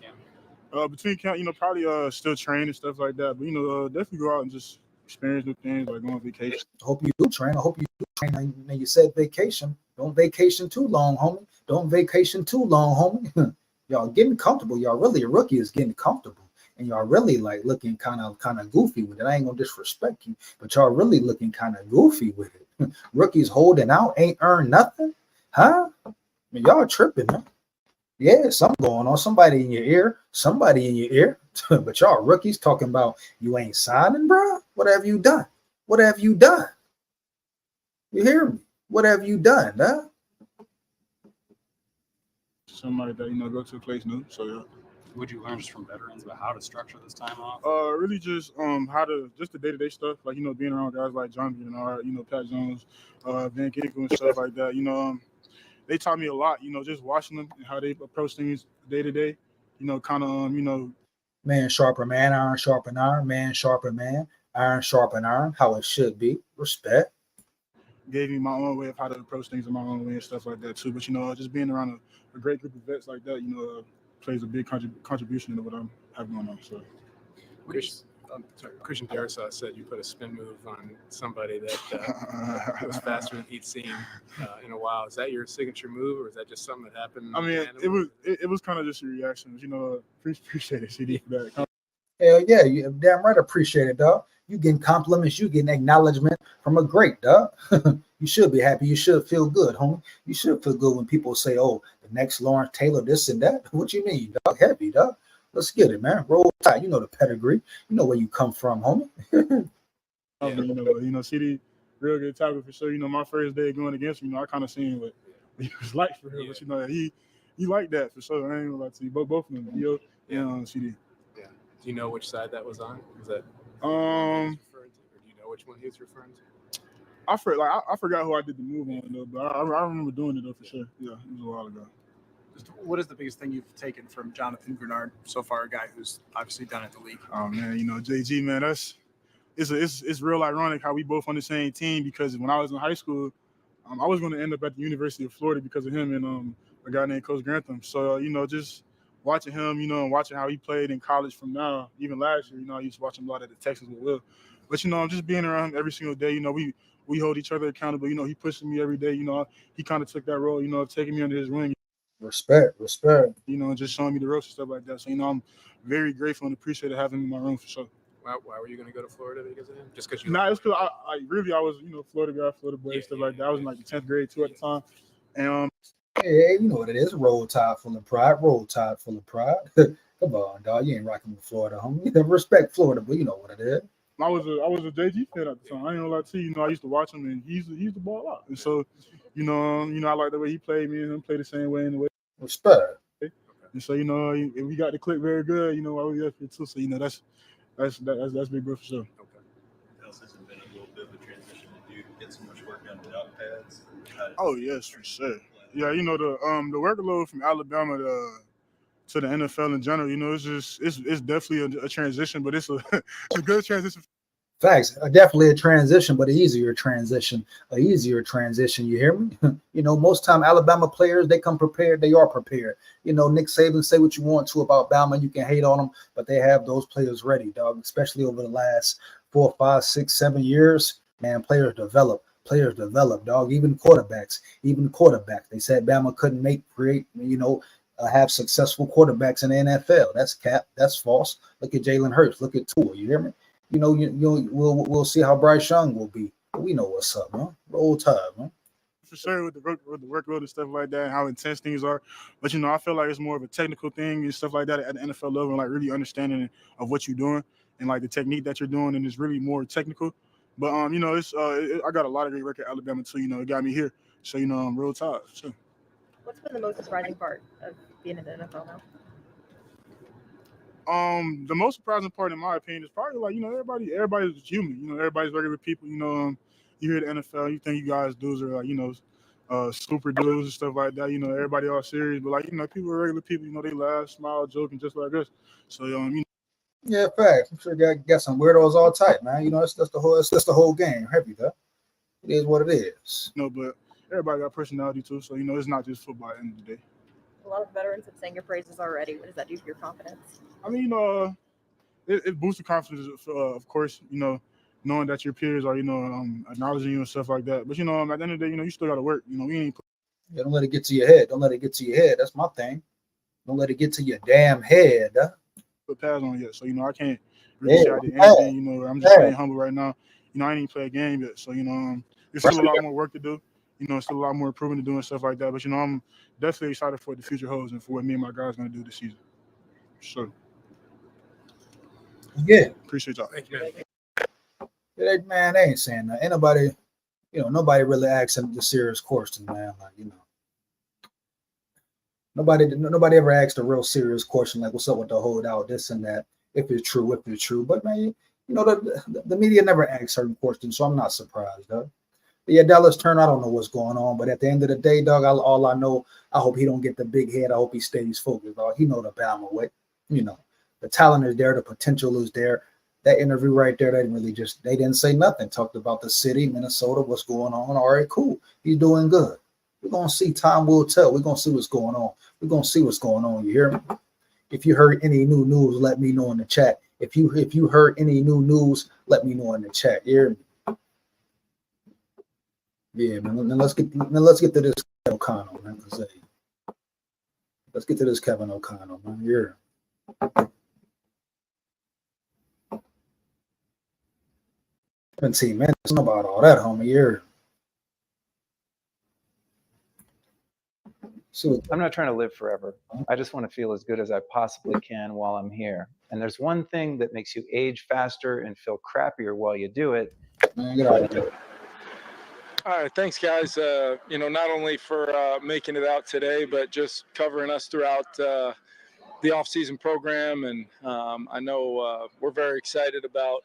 camp? Probably still train and stuff like that. But, definitely go out and just experience new things, like go on vacation. I hope you do train. I hope you do train. Now you said vacation. Don't vacation too long, homie. Don't vacation too long, homie. Y'all getting comfortable. Y'all really, a rookie is getting comfortable. And y'all really like looking kind of goofy with it. I ain't gonna disrespect you, but y'all really looking kind of goofy with it. Rookies holding out, ain't earned nothing, huh? I mean, y'all tripping, man. Yeah, something going on. Somebody in your ear. But y'all rookies talking about you ain't signing, bro. What have you done? What have you done? You hear me? What have you done, huh? Somebody that go to a place new. So yeah. Would you learn just from veterans about how to structure this time off? Really just how to just the day-to-day stuff, like being around guys like John Bernard, Pat Jones, Van Ginkel and stuff like that. They taught me a lot, just watching them and how they approach things day to day, Man sharper man, iron sharpen iron, man sharper man, iron sharpen iron, how it should be. Respect. Gave me my own way of how to approach things in my own way and stuff like that too. But just being around a great group of vets like that, plays a big contribution into what I'm having going on. So, Christian Darrisaw said you put a spin move on somebody that was faster than he'd seen in a while. Is that your signature move, or is that just something that happened? I mean, it was kind of just a reaction. Appreciate it, CD, for that. Hell yeah, you damn right appreciate it, dog. You getting compliments, you getting acknowledgement from a great, dog. You should be happy. You should feel good, homie. You should feel good when people say, oh, the next Lawrence Taylor, this and that. What you mean, dog? Heavy, dog. Let's get it, man. Roll Tide. You know the pedigree. You know where you come from, homie. CD, real good tackle for sure. My first day going against him, I kind of seen what he was like for real. But he liked that for sure. I ain't gonna lie to you. Both of them, Dio and CD. Yeah. Do you know which side that was on? Was that or do you know which one he was referring to? I forgot who I did the move on though, but I remember doing it though for sure. Yeah, it was a while ago. What is the biggest thing you've taken from Jonathan Bernard so far, a guy who's obviously done it in the league? Oh man, JG, man, it's real ironic how we both on the same team, because when I was in high school, I was going to end up at the University of Florida because of him and a guy named Coach Grantham. So just watching him, and watching how he played in college from now, even last year, I used to watch him a lot at the Texans with Will. But I'm just being around him every single day. We hold each other accountable. He pushes me every day. He kind of took that role, of taking me under his wing. Respect. You know, and just showing me the ropes and stuff like that. So, you know, I'm very grateful and appreciative having him in my room for sure. Why were you going to go to Florida because of him? Just because you? Nah, it's because I was, you know, Florida guy, Florida boy, stuff like that. I was in like the 10th grade too at the time, and Hey, you know what it is. Roll Tide full of pride. Roll Tide full of pride. Come on, dog. You ain't rocking with Florida, homie. You never respect Florida, but you know what it is. I was a JG fan at the time. I ain't gonna lie to you. You know, I used to watch him, and he's the ball out. And so, you know, I like the way he played. Me and him play the same way in the way. Respect. And so, you know, we got the click very good. You know, while we up here too. So, you know, that's big bro for sure. Okay. Else has it been a little bit of a transition to do get so much work done without pads? Oh yes, for sure. Yeah, you know the workload from Alabama to the NFL in general. You know, it's definitely a transition, but it's a it's a good transition. Facts. Definitely a transition, but an easier transition. You hear me? You know, most time Alabama players, they come prepared. They are prepared. You know, Nick Saban, say what you want to about Bama. You can hate on them, but they have those players ready, dog. Especially over the last 4, 5, 6, 7 years, man. Players develop, dog. Even quarterbacks. They said Bama couldn't have successful quarterbacks in the NFL. That's cap. That's false. Look at Jalen Hurts. Look at Tua. You hear me? You know, we'll see how Bryce Young will be. We know what's up, man. Roll Tide, man. For sure, with the workload and stuff like that, and how intense things are. But you know, I feel like it's more of a technical thing and stuff like that at the NFL level, and like really understanding of what you're doing and like the technique that you're doing, and it's really more technical. But you know, I got a lot of great work at Alabama too. You know, it got me here. So you know, I'm Roll Tide. Sure. What's been the most surprising part of being in the NFL now? The most surprising part, in my opinion, is probably like, you know, everybody's human. You know, everybody's regular people. You know, you hear the NFL, you think you guys dudes are like, you know, super dudes and stuff like that. You know, everybody all serious, but like, you know, people are regular people. You know, they laugh, smile, joking, just like us. So you know. Yeah, facts. I'm sure got some weirdos all type, man. You know, it's just the whole game. Heavy, though. It is what it is. No, but everybody got personality too. So you know, it's not just football at the end of the day. A lot of veterans have sang your praises already. What does that do for your confidence? I mean, you know, it boosts the confidence, of course, you know, knowing that your peers are, you know, acknowledging you and stuff like that. But, you know, at the end of the day, you know, you still got to work. You know, we ain't. Yeah, don't let it get to your head. That's my thing. Don't let it get to your damn head. Put pads on yet. So, you know, I can't really say I did anything. You know, I'm just staying humble right now. You know, I ain't even play a game yet. So, you know, there's still a lot more work to do. You know, still a lot more improvement to do and stuff like that. But, you know, I'm definitely excited for what the future holds and for what me and my guys are going to do this season. So. Yeah. Appreciate y'all. Thank you. Man, they ain't saying that. Ain't nobody, you know, nobody really asking the serious question, man. Like, you know, nobody ever asked a real serious question like, what's up with the holdout, this and that, if it's true. But, man, you know, the media never asks certain questions, so I'm not surprised, though. But yeah, Dallas Turner, I don't know what's going on, but at the end of the day, dog, all I know, I hope he don't get the big head. I hope he stays focused, dog. He know the Bama way. You know, the talent is there, the potential is there. That interview right there, they didn't say nothing. Talked about the city, Minnesota, what's going on. All right, cool. He's doing good. We're going to see. Time will tell. We're going to see what's going on. We're going to see what's going on. You hear me? If you heard any new news, let me know in the chat. If you heard any new news, let me know in the chat. You hear me? Yeah, man. Let's get to this Kevin O'Connell, man. Let's get to this Kevin O'Connell, man. Yeah. 17 minutes. Know about all that, homie. You're. So I'm not trying to live forever. I just want to feel as good as I possibly can while I'm here. And there's one thing that makes you age faster and feel crappier while you do it. Man, get out of here. All right, thanks, guys. You know, not only for making it out today, but just covering us throughout the off-season program. And I know we're very excited about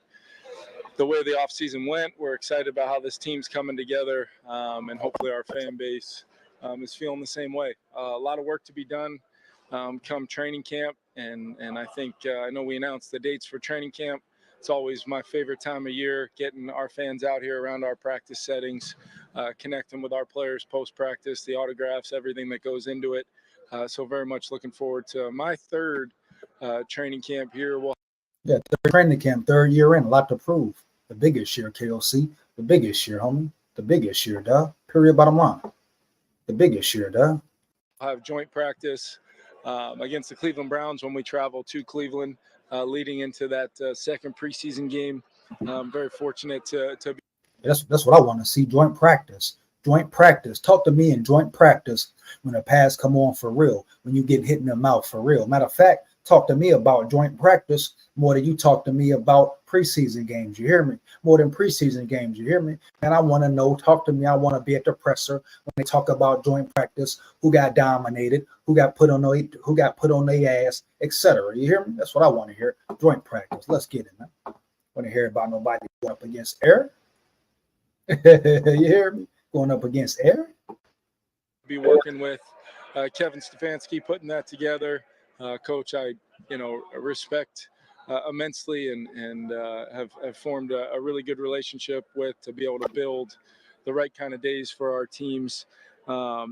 the way the off-season went. We're excited about how this team's coming together, and hopefully our fan base is feeling the same way. A lot of work to be done come training camp, and I think I know we announced the dates for training camp. It's always my favorite time of year, getting our fans out here around our practice settings, connecting with our players post-practice, the autographs, everything that goes into it. So very much looking forward to my third training camp here. Yeah, third training camp, third year in, a lot to prove. The biggest year, KOC. The biggest year, homie. The biggest year, dog. Period, bottom line. The biggest year, dog. have joint practice against the Cleveland Browns when we travel to Cleveland, leading into that second preseason game. I'm very fortunate to be. That's what I want to see. Joint practice. Joint practice. Talk to me in joint practice when a pass come on for real. When you get hit in the mouth for real. Matter of fact, talk to me about joint practice more than you talk to me about preseason games. You hear me? More than preseason games. You hear me? And I want to know. Talk to me. I want to be at the presser when they talk about joint practice. Who got dominated? Who got put on their ass, etc. You hear me? That's what I want to hear. Joint practice. Let's get it, man. I want to hear about nobody going up against Eric. You hear me? Going up against Eric. Be working with Kevin Stefanski, putting that together. Coach, I respect immensely and have formed a really good relationship with, to be able to build the right kind of days for our teams.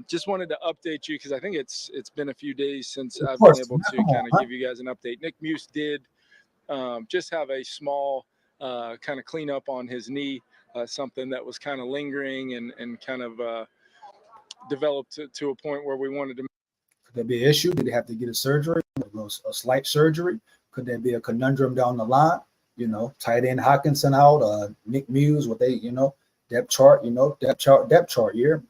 Just wanted to update you because I think it's been a few days since I've been able to kind of give you guys an update. Nick Muse did just have a small kind of cleanup on his knee, something that was kind of lingering and kind of developed to a point where we wanted to. Could there be an issue? Did they have to get a surgery, a slight surgery? Could there be a conundrum down the line? Tight end Hawkinson out, Nick Muse, what they, depth chart, depth chart here.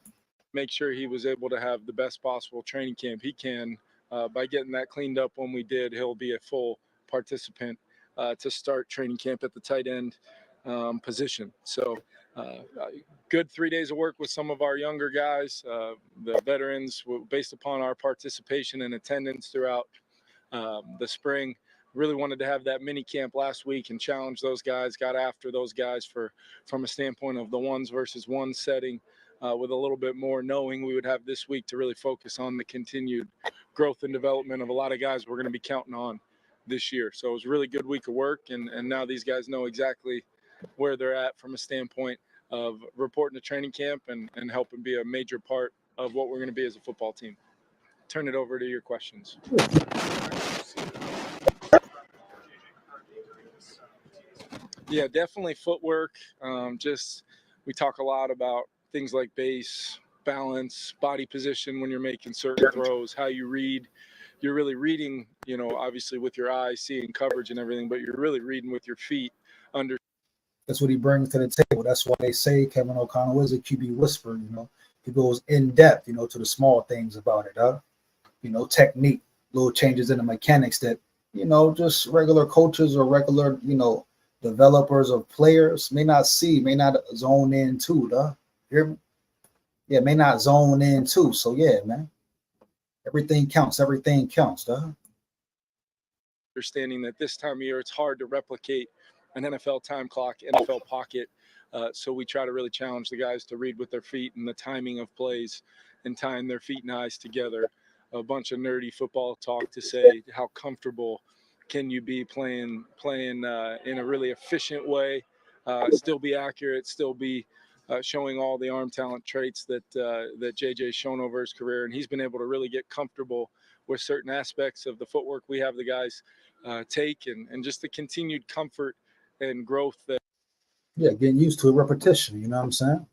Make sure he was able to have the best possible training camp he can. By getting that cleaned up when we did, he'll be a full participant to start training camp at the tight end position. So good 3 days of work with some of our younger guys, the veterans, based upon our participation and attendance throughout the spring. Really wanted to have that mini camp last week and challenge those guys, got after those guys from a standpoint of the ones versus one setting, with a little bit more knowing we would have this week to really focus on the continued growth and development of a lot of guys we're going to be counting on this year. So it was a really good week of work, and now these guys know exactly where they're at from a standpoint of reporting to training camp and helping be a major part of what we're going to be as a football team. Turn it over to your questions. Yeah, definitely footwork. We talk a lot about things like base, balance, body position when you're making certain throws, how you read. You're really reading, obviously with your eyes, seeing coverage and everything, but you're really reading with your feet under. That's what he brings to the table. That's why they say Kevin O'Connell is a QB whisperer. He goes in depth, to the small things about it. Technique, little changes in the mechanics that, just regular coaches or regular, developers of players may not zone in to. Hear me? Yeah, may not zone in too. So yeah, man. Everything counts. Everything counts, Understanding that this time of year, it's hard to replicate an NFL time clock, NFL pocket. So we try to really challenge the guys to read with their feet and the timing of plays and tying their feet and eyes together. A bunch of nerdy football talk to say how comfortable can you be playing in a really efficient way, still be accurate, still be showing all the arm talent traits that JJ's shown over his career. And he's been able to really get comfortable with certain aspects of the footwork we have the guys take and just the continued comfort and growth that. Yeah, getting used to a repetition, you know what I'm saying?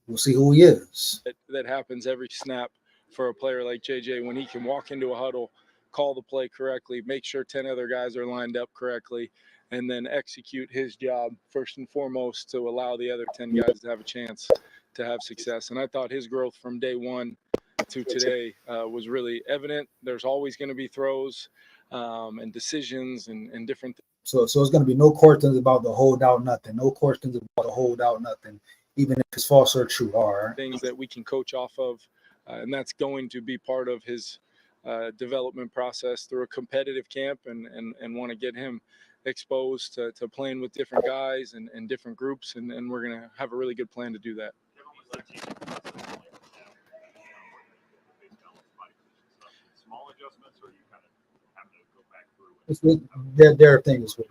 We'll see who he is. That happens every snap for a player like JJ when he can walk into a huddle, call the play correctly, make sure 10 other guys are lined up correctly, and then execute his job first and foremost to allow the other 10 guys to have a chance to have success. And I thought his growth from day one to today was really evident. There's always going to be throws and decisions and different things. So it's going to be no questions about the holdout, nothing. No questions about the holdout, nothing. Even if it's false or true, all right. Things that we can coach off of, and that's going to be part of his development process through a competitive camp, and want to get him exposed to playing with different guys and different groups, and we're going to have a really good plan to do that. Small adjustments, or you kind of have to go back through their thing is with.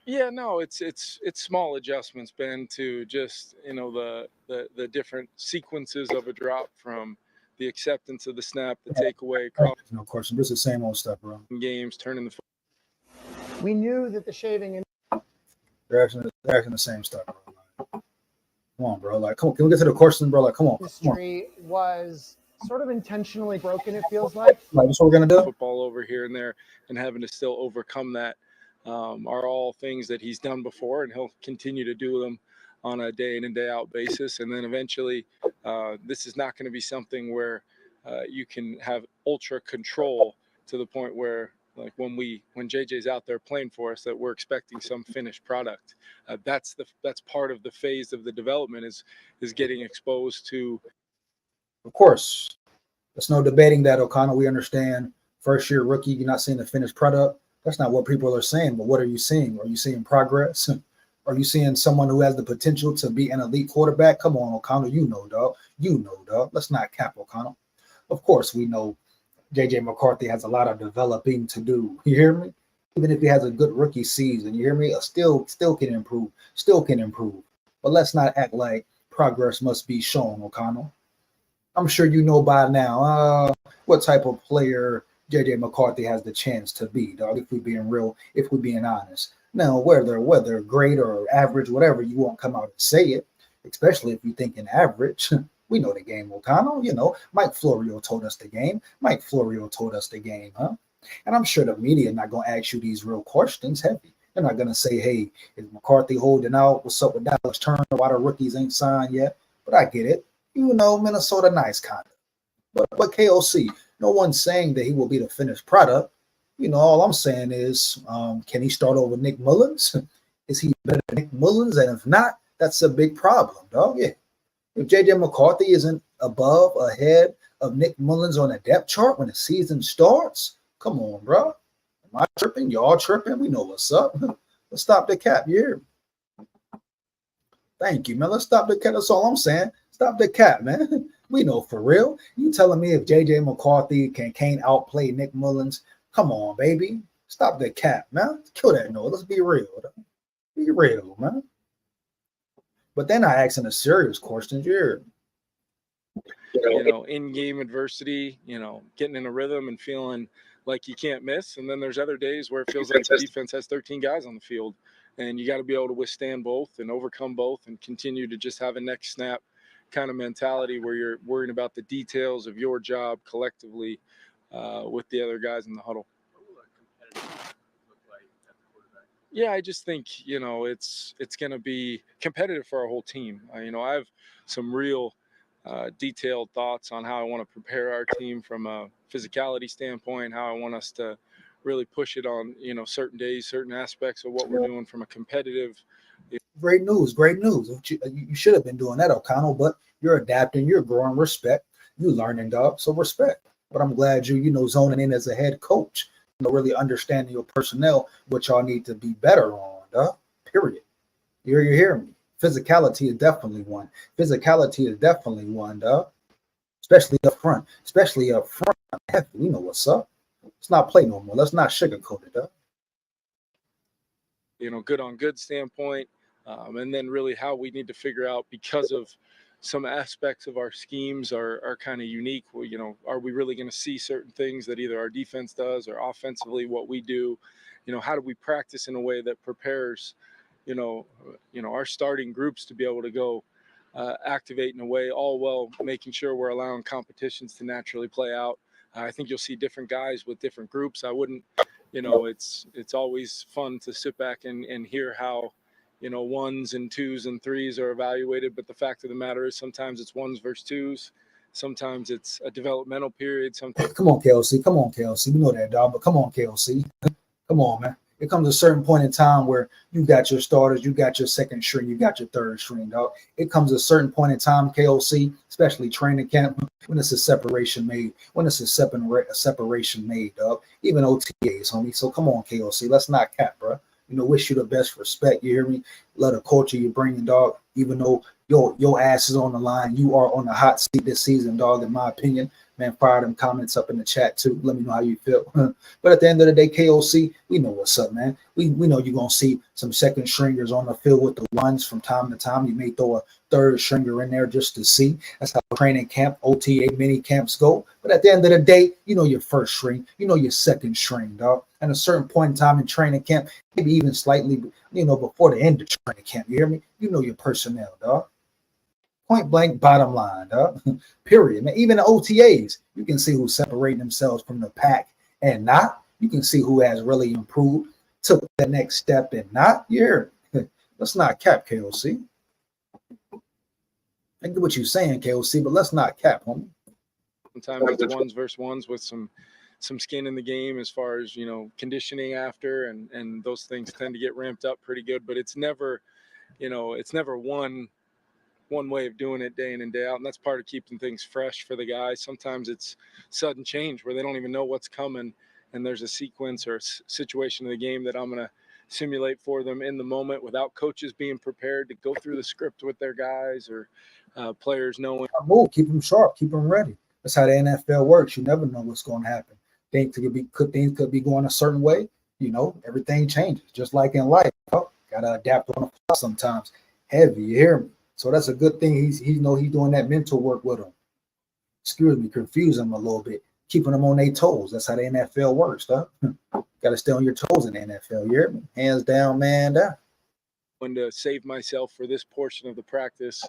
Yeah, no, it's small adjustments, Ben, to just the different sequences of a drop, from the acceptance of the snap, the takeaway, no question. This is the same old stuff, bro. Games turning the. We knew that the shaving and they're actually the same stuff, bro. Come on, bro. Like, come on, can we get to the question, bro? Like, come on. History was sort of intentionally broken, it feels like. Like, that's what we're gonna do. Football over here and there, and having to still overcome that are all things that he's done before, and he'll continue to do them on a day in and day out basis. And then eventually, this is not going to be something where you can have ultra control to the point where, like when JJ's out there playing for us, that we're expecting some finished product. That's part of the phase of the development is getting exposed to. Of course, there's no debating that, O'Connell. We understand first year rookie, you're not seeing the finished product. That's not what people are saying, but what are you seeing? Are you seeing progress? Are you seeing someone who has the potential to be an elite quarterback? Come on, O'Connell. You know, dog. Let's not cap O'Connell. Of course, we know JJ McCarthy has a lot of developing to do. You hear me? Even if he has a good rookie season, you hear me? Still can improve. But let's not act like progress must be shown, O'Connell. I'm sure you know by now what type of player JJ McCarthy has the chance to be, dog. If we're being real, if we're being honest. Now, whether great or average, whatever, you won't come out and say it, especially if you're thinking average. We know the game, O'Connell. You know, Mike Florio told us the game. Huh? And I'm sure the media not going to ask you these real questions, heavy. They're not going to say, hey, is McCarthy holding out? What's up with Dallas Turner? Why the rookies ain't signed yet? But I get it. You know, Minnesota nice kind of. But KOC, no one's saying that he will be the finished product. You know, all I'm saying is, can he start over Nick Mullins? Is he better than Nick Mullins? And if not, that's a big problem, dog. Yeah. If JJ McCarthy isn't ahead of Nick Mullins on the depth chart when the season starts, come on, bro. Am I tripping? Y'all tripping? We know what's up. Let's stop the cap. Yeah. Thank you, man. Let's stop the cap. That's all I'm saying. Stop the cap, man. We know for real. You telling me if JJ McCarthy can't outplay Nick Mullins? Come on, baby. Stop the cap, man. Kill that noise. Let's be real. Be real, man. But they're not asking a serious question. You know, in-game adversity, you know, getting in a rhythm and feeling like you can't miss. And then there's other days where it feels like the defense has 13 guys on the field. And you got to be able to withstand both and overcome both and continue to just have a next snap kind of mentality where you're worrying about the details of your job collectively with the other guys in the huddle. Yeah, I just think, you know, it's going to be competitive for our whole team. You know, I have some real detailed thoughts on how I want to prepare our team from a physicality standpoint, how I want us to really push it on, you know, certain days, certain aspects of what we're doing from a competitive. Great news. You should have been doing that, O'Connell, but you're adapting, you're growing respect, you're learning, dog. So respect. But I'm glad you know, zoning in as a head coach, you know, really understanding your personnel, what y'all need to be better on, dog. Period. You hear me? Physicality is definitely one. Dog. Especially up front. We know what's up. Let's not play no more. Let's not sugarcoat it, dog. You know, good on good standpoint. And then really how we need to figure out, because of some aspects of our schemes are kind of unique. Well, you know, are we really going to see certain things that either our defense does or offensively what we do? You know, how do we practice in a way that prepares, you know, our starting groups to be able to go activate in a way, all while making sure we're allowing competitions to naturally play out. I think you'll see different guys with different groups. I wouldn't, you know, it's always fun to sit back and hear how, you know, 1s and 2s and 3s are evaluated. But the fact of the matter is sometimes it's 1s versus 2s. Sometimes it's a developmental period. Sometimes. Come on, KLC. We know that, dog, but come on, KLC. Come on, man. It comes a certain point in time where you got your starters, you got your second string, you got your third string, dog. It comes a certain point in time, KOC, especially training camp, when it's a separation made, dog. Even OTAs, homie. So come on, KOC. Let's not cap, bro. You know, wish you the best respect. You hear me? Love the culture you're bringing, dog. Even though your ass is on the line, you are on the hot seat this season, dog. In my opinion, man, fire them comments up in the chat too. Let me know how you feel. But at the end of the day, KOC, we know what's up, man. We know you're gonna see some second stringers on the field with the ones from time to time. You may throw a third stringer in there just to see. That's how training camp, OTA, mini camps go. But at the end of the day, you know your first string, you know your second string, dog. At a certain point in time in training camp, maybe even slightly, you know, before the end of training camp, you hear me? You know your personnel, dog. Point blank, bottom line, dog. Period. Man, even the OTAs, you can see who's separating themselves from the pack and not. You can see who has really improved, took that next step and not. You hear? Let's not cap, KOC. I get what you're saying, KOC, but let's not cap, homie. Sometimes it's ones versus ones with some skin in the game as far as, conditioning after, and those things tend to get ramped up pretty good, but it's never, it's never one way of doing it day in and day out. And that's part of keeping things fresh for the guys. Sometimes it's sudden change where they don't even know what's coming, and there's a sequence or a situation of the game that I'm going to simulate for them in the moment without coaches being prepared to go through the script with their guys or players knowing. Move, keep them sharp, keep them ready. That's how the NFL works. You never know what's going to happen. Things could be going a certain way. Everything changes, just like in life. Gotta adapt on the fly sometimes. Heavy, you hear me? So that's a good thing. He's doing that mental work with them. Excuse me, confuse them a little bit, keeping them on their toes. That's how the NFL works, huh? Got to stay on your toes in the NFL. You hear me? Hands down, man down. When to save myself for this portion of the practice.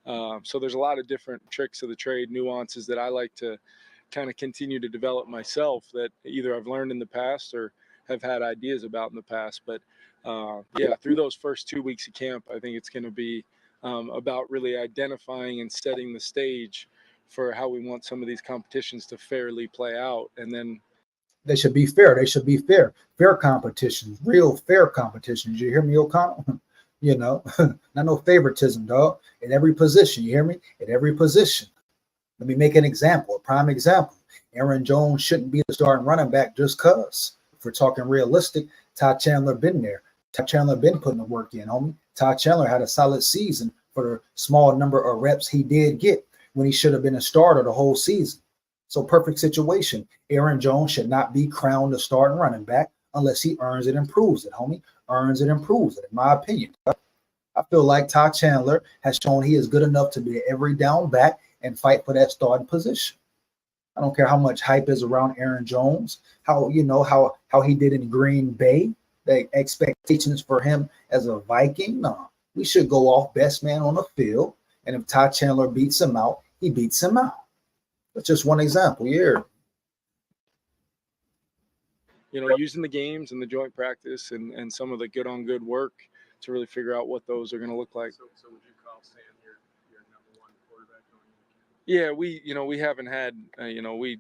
So there's a lot of different tricks of the trade, nuances that I like to kind of continue to develop myself that either I've learned in the past or have had ideas about in the past. But through those first 2 weeks of camp, I think it's going to be about really identifying and setting the stage for how we want some of these competitions to fairly play out. And then they should be fair. They should be fair. Fair competitions, real fair competitions. You hear me, O'Connell? Not no favoritism, dog. In every position, you hear me? In every position. Let me make an example, a prime example. Aaron Jones shouldn't be the starting running back just because. If we're talking realistic, Ty Chandler been there. Ty Chandler been putting the work in, homie. Ty Chandler had a solid season for the small number of reps he did get when he should have been a starter the whole season. So perfect situation. Aaron Jones should not be crowned the starting running back unless he earns it and proves it, homie. Earns it and proves it, in my opinion. I feel like Ty Chandler has shown he is good enough to be every down back and fight for that starting position. I don't care how much hype is around Aaron Jones, how he did in Green Bay, the expectations for him as a Viking. No, we should go off best man on the field. And if Ty Chandler beats him out, he beats him out. That's just one example. Yeah. Using the games and the joint practice and some of the good on good work to really figure out what those are going to look like. So would you call Sam your number one quarterback going into camp? Yeah, we haven't had we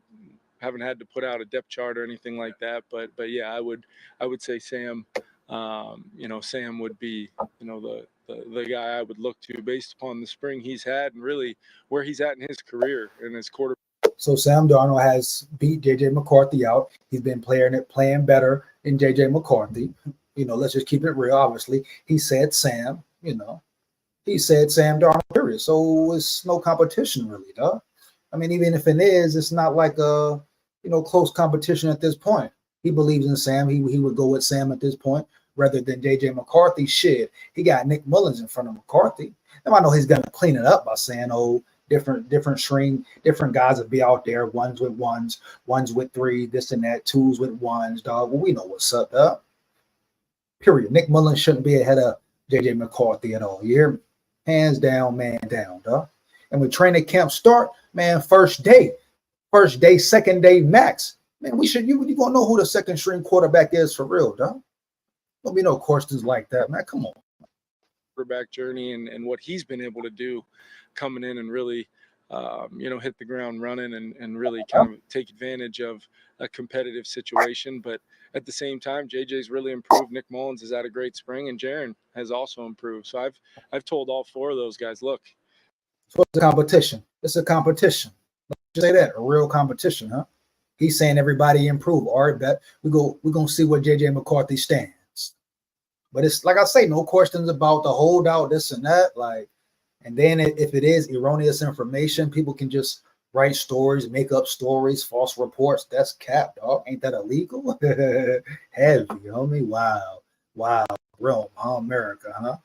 haven't had to put out a depth chart or anything like that, but yeah, I would say Sam. Sam would be the guy I would look to based upon the spring he's had and really where he's at in his career and his quarterback. So Sam Darnold has beat J.J. McCarthy out. He's been playing better than J.J. McCarthy. Let's just keep it real. Obviously, he said Sam. He said Sam Darnold. Period. So it's no competition really, dog. I mean, even if it is, it's not like a close competition at this point. He believes in Sam. He would go with Sam at this point rather than J.J. McCarthy. Shit, he got Nick Mullins in front of McCarthy. Now I know he's gonna clean it up by saying, different string, different guys will be out there, ones with ones, ones with three, this and that, twos with ones, dog. Well, we know what's up, dog. Period. Nick Mullins shouldn't be ahead of J.J. McCarthy at all. You hear me? Hands down, man down, dog. And when training camp start, man, first day, second day max, man, you gonna know who the second string quarterback is for real, dog. Don't be no questions like that, man. Come on. Quarterback journey and what he's been able to do coming in and really hit the ground running and really kind of take advantage of a competitive situation. But at the same time, JJ's really improved. Nick Mullins has had a great spring, and Jaron has also improved. So I've told all four of those guys, look, it's a competition. It's a competition. Let's say that, a real competition, huh? He's saying everybody improve. All right, bet we're gonna see where JJ McCarthy stands. But it's like I say, no questions about the holdout, this and that. And then if it is erroneous information, people can just write stories, make up stories, false reports. That's cap, dog. Ain't that illegal? Heavy, homie. Wow. Rome, huh? America, huh?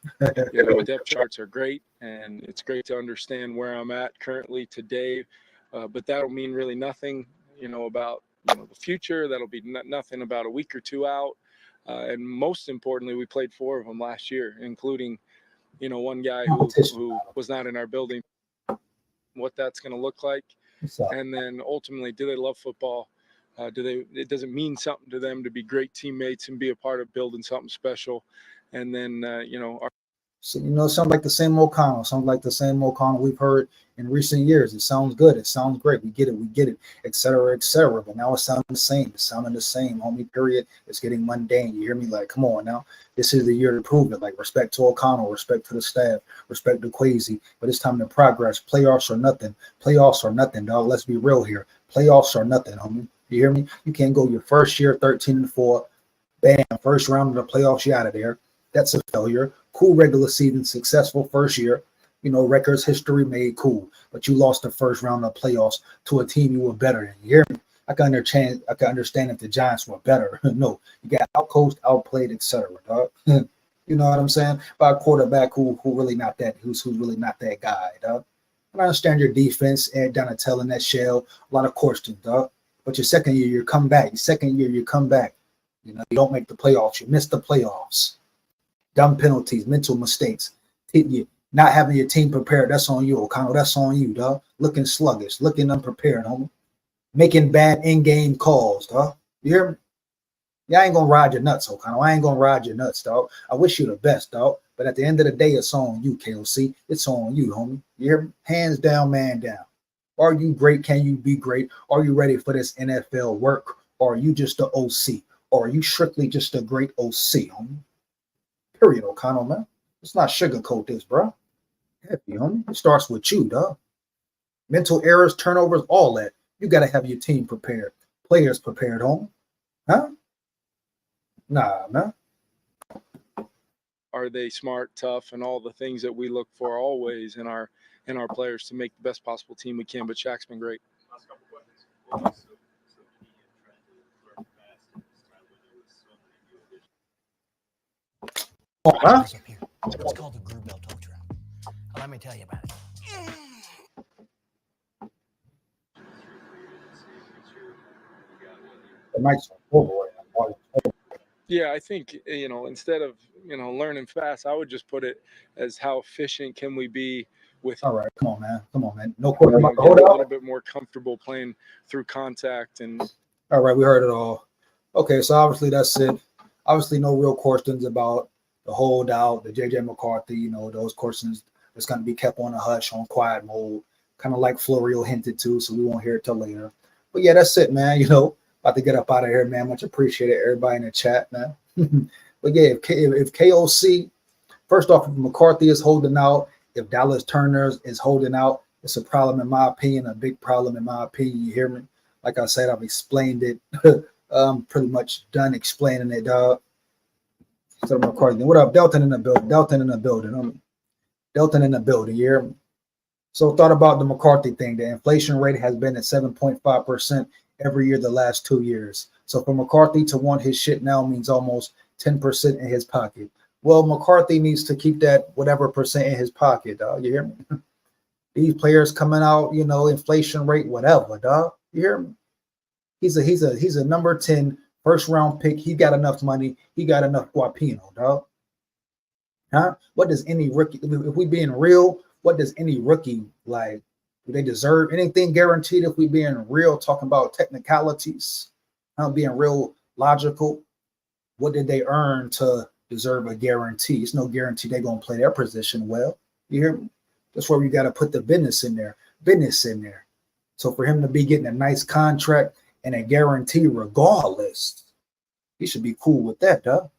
Depth charts are great, and it's great to understand where I'm at currently today. But that'll mean really nothing, about the future. That'll be nothing about a week or two out. And most importantly, we played 4 of them last year, including, one guy who was not in our building. what that's going to look like. And then ultimately, do they love football? It doesn't mean something to them to be great teammates and be a part of building something special. And then, So, it sounds like the same O'Connell. Sounds like the same O'Connell we've heard in recent years. It sounds good. It sounds great. We get it, et cetera, et cetera. But now it's sounding the same. It's sounding the same, homie, period. It's getting mundane. You hear me? Like, come on now. This is the year to prove it. Like, respect to O'Connell, respect to the staff, respect to Quasi. But it's time to progress. Playoffs or nothing. Playoffs or nothing, dog. Let's be real here. Playoffs or nothing, homie. You hear me? You can't go your first year 13-4. Bam, first round of the playoffs, you out of there. That's a failure. Cool regular season, successful first year. Records, history made, cool. But you lost the first round of playoffs to a team you were better than. You hear me? I can understand if the Giants were better. No, you got outcoached, outplayed, etc. Dog. You know what I'm saying? By a quarterback who's really not that guy, dog. I understand your defense and Donatello in that shell, a lot of questions, dog. But your second year, you come back. You don't make the playoffs. You miss the playoffs. Dumb penalties, mental mistakes. Not having your team prepared, that's on you, O'Connell. That's on you, dog. Looking sluggish, looking unprepared, homie. Making bad in-game calls, dog. You hear me? Yeah, I ain't gonna ride your nuts, O'Connell. I ain't gonna ride your nuts, dog. I wish you the best, dog. But at the end of the day, it's on you, KOC. It's on you, homie. You hear me? Hands down, man down. Are you great? Can you be great? Are you ready for this NFL work? Or are you just an OC? Or are you strictly just a great OC, homie? Period, O'Connell, man. Let's not sugarcoat this, bro. Happy, homie. It starts with you, dog. Mental errors, turnovers, all that. You got to have your team prepared. Players prepared, homie. Huh? Nah, man. are they smart, tough, and all the things that we look for always in our players to make the best possible team we can. But Shaq's been great. Huh? It's called the Groove Belt Ultra. Let me tell you about it. Yeah, I think, instead of, learning fast, I would just put it as how efficient can we be with. All right, come on, man. No question about the Get a holdout. little bit more comfortable playing through contact and. All right, we heard it all. Okay, so obviously that's it. Obviously, no real questions about the holdout, the JJ McCarthy. Those questions that's going to be kept on a hush, on quiet mode, kind of like Florio hinted to. So we won't hear it till later. But yeah, that's it, man. About to get up out of here, man. Much appreciated, everybody in the chat, man. But yeah, if KOC, first off, if McCarthy is holding out, if Dallas Turner is holding out, it's a problem in my opinion, a big problem in my opinion. You hear me? Like I said, I've explained it. Pretty much done explaining it, dog. So McCarthy, what up? Delton in the building. Delton in the building. You hear me? So thought about the McCarthy thing. The inflation rate has been at 7.5% every year the last 2 years. So for McCarthy to want his shit now means almost 10% in his pocket. Well, McCarthy needs to keep that whatever percent in his pocket, dog. You hear me? These players coming out, inflation rate, whatever, dog. You hear me? He's a number 10 first round pick. He got enough money. He got enough guapino, dog. Huh? What does any rookie, if we being real, what does any rookie like? Do they deserve anything guaranteed if we being real, talking about technicalities? Being real logical. What did they earn to deserve a guarantee? It's no guarantee they're going to play their position well. You hear me? That's where we got to put the business in there. So for him to be getting a nice contract and a guarantee regardless, he should be cool with that, dog.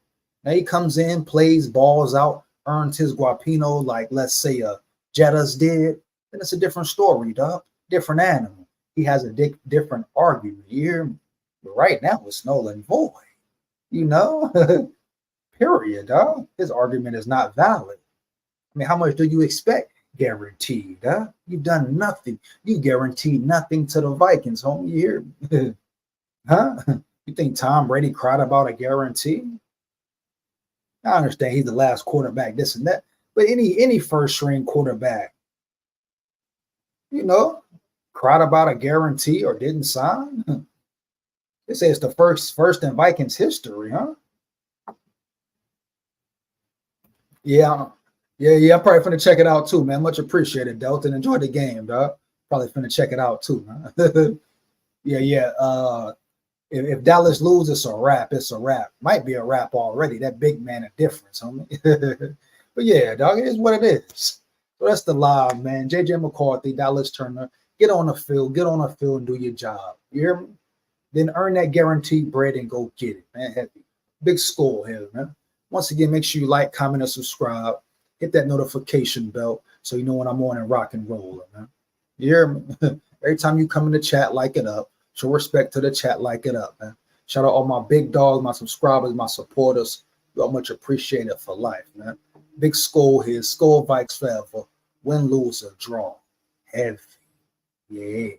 Now he comes in, plays, balls out, earns his guapino like, let's say, Jettas did, then it's a different story, dog. Different animal. He has a different argument. You hear me? But right now, it's null and void. Period, dog. His argument is not valid. I mean, how much do you expect? Guaranteed, huh? You've done nothing. You guaranteed nothing to the Vikings, homie. You hear? Huh? You think Tom Brady cried about a guarantee? I understand he's the last quarterback, this and that. But any first string quarterback, cried about a guarantee or didn't sign. They say it's the first in Vikings history, huh? Yeah. I'm probably going to check it out too, man. Much appreciated, Delton. Enjoy the game, dog. Probably finna check it out too, man. Yeah. If Dallas loses, it's a wrap. It's a wrap. Might be a wrap already. That big man a difference, homie. But yeah, dog, it is what it is. So that's the live, man. JJ McCarthy, Dallas Turner, get on the field and do your job. You hear me? Then earn that guaranteed bread and go get it, man. Heavy. Big SKOL here, man. Once again, make sure you like, comment, and subscribe. Hit that notification bell so you know when I'm on and rock and roll, man. You hear me? Every time you come in the chat, like it up. Show respect to the chat, like it up, man. Shout out all my big dogs, my subscribers, my supporters. You all much appreciated for life, man. Big SKOL here. SKOL Vikes forever. Win, lose, or draw. Heavy. Yeah.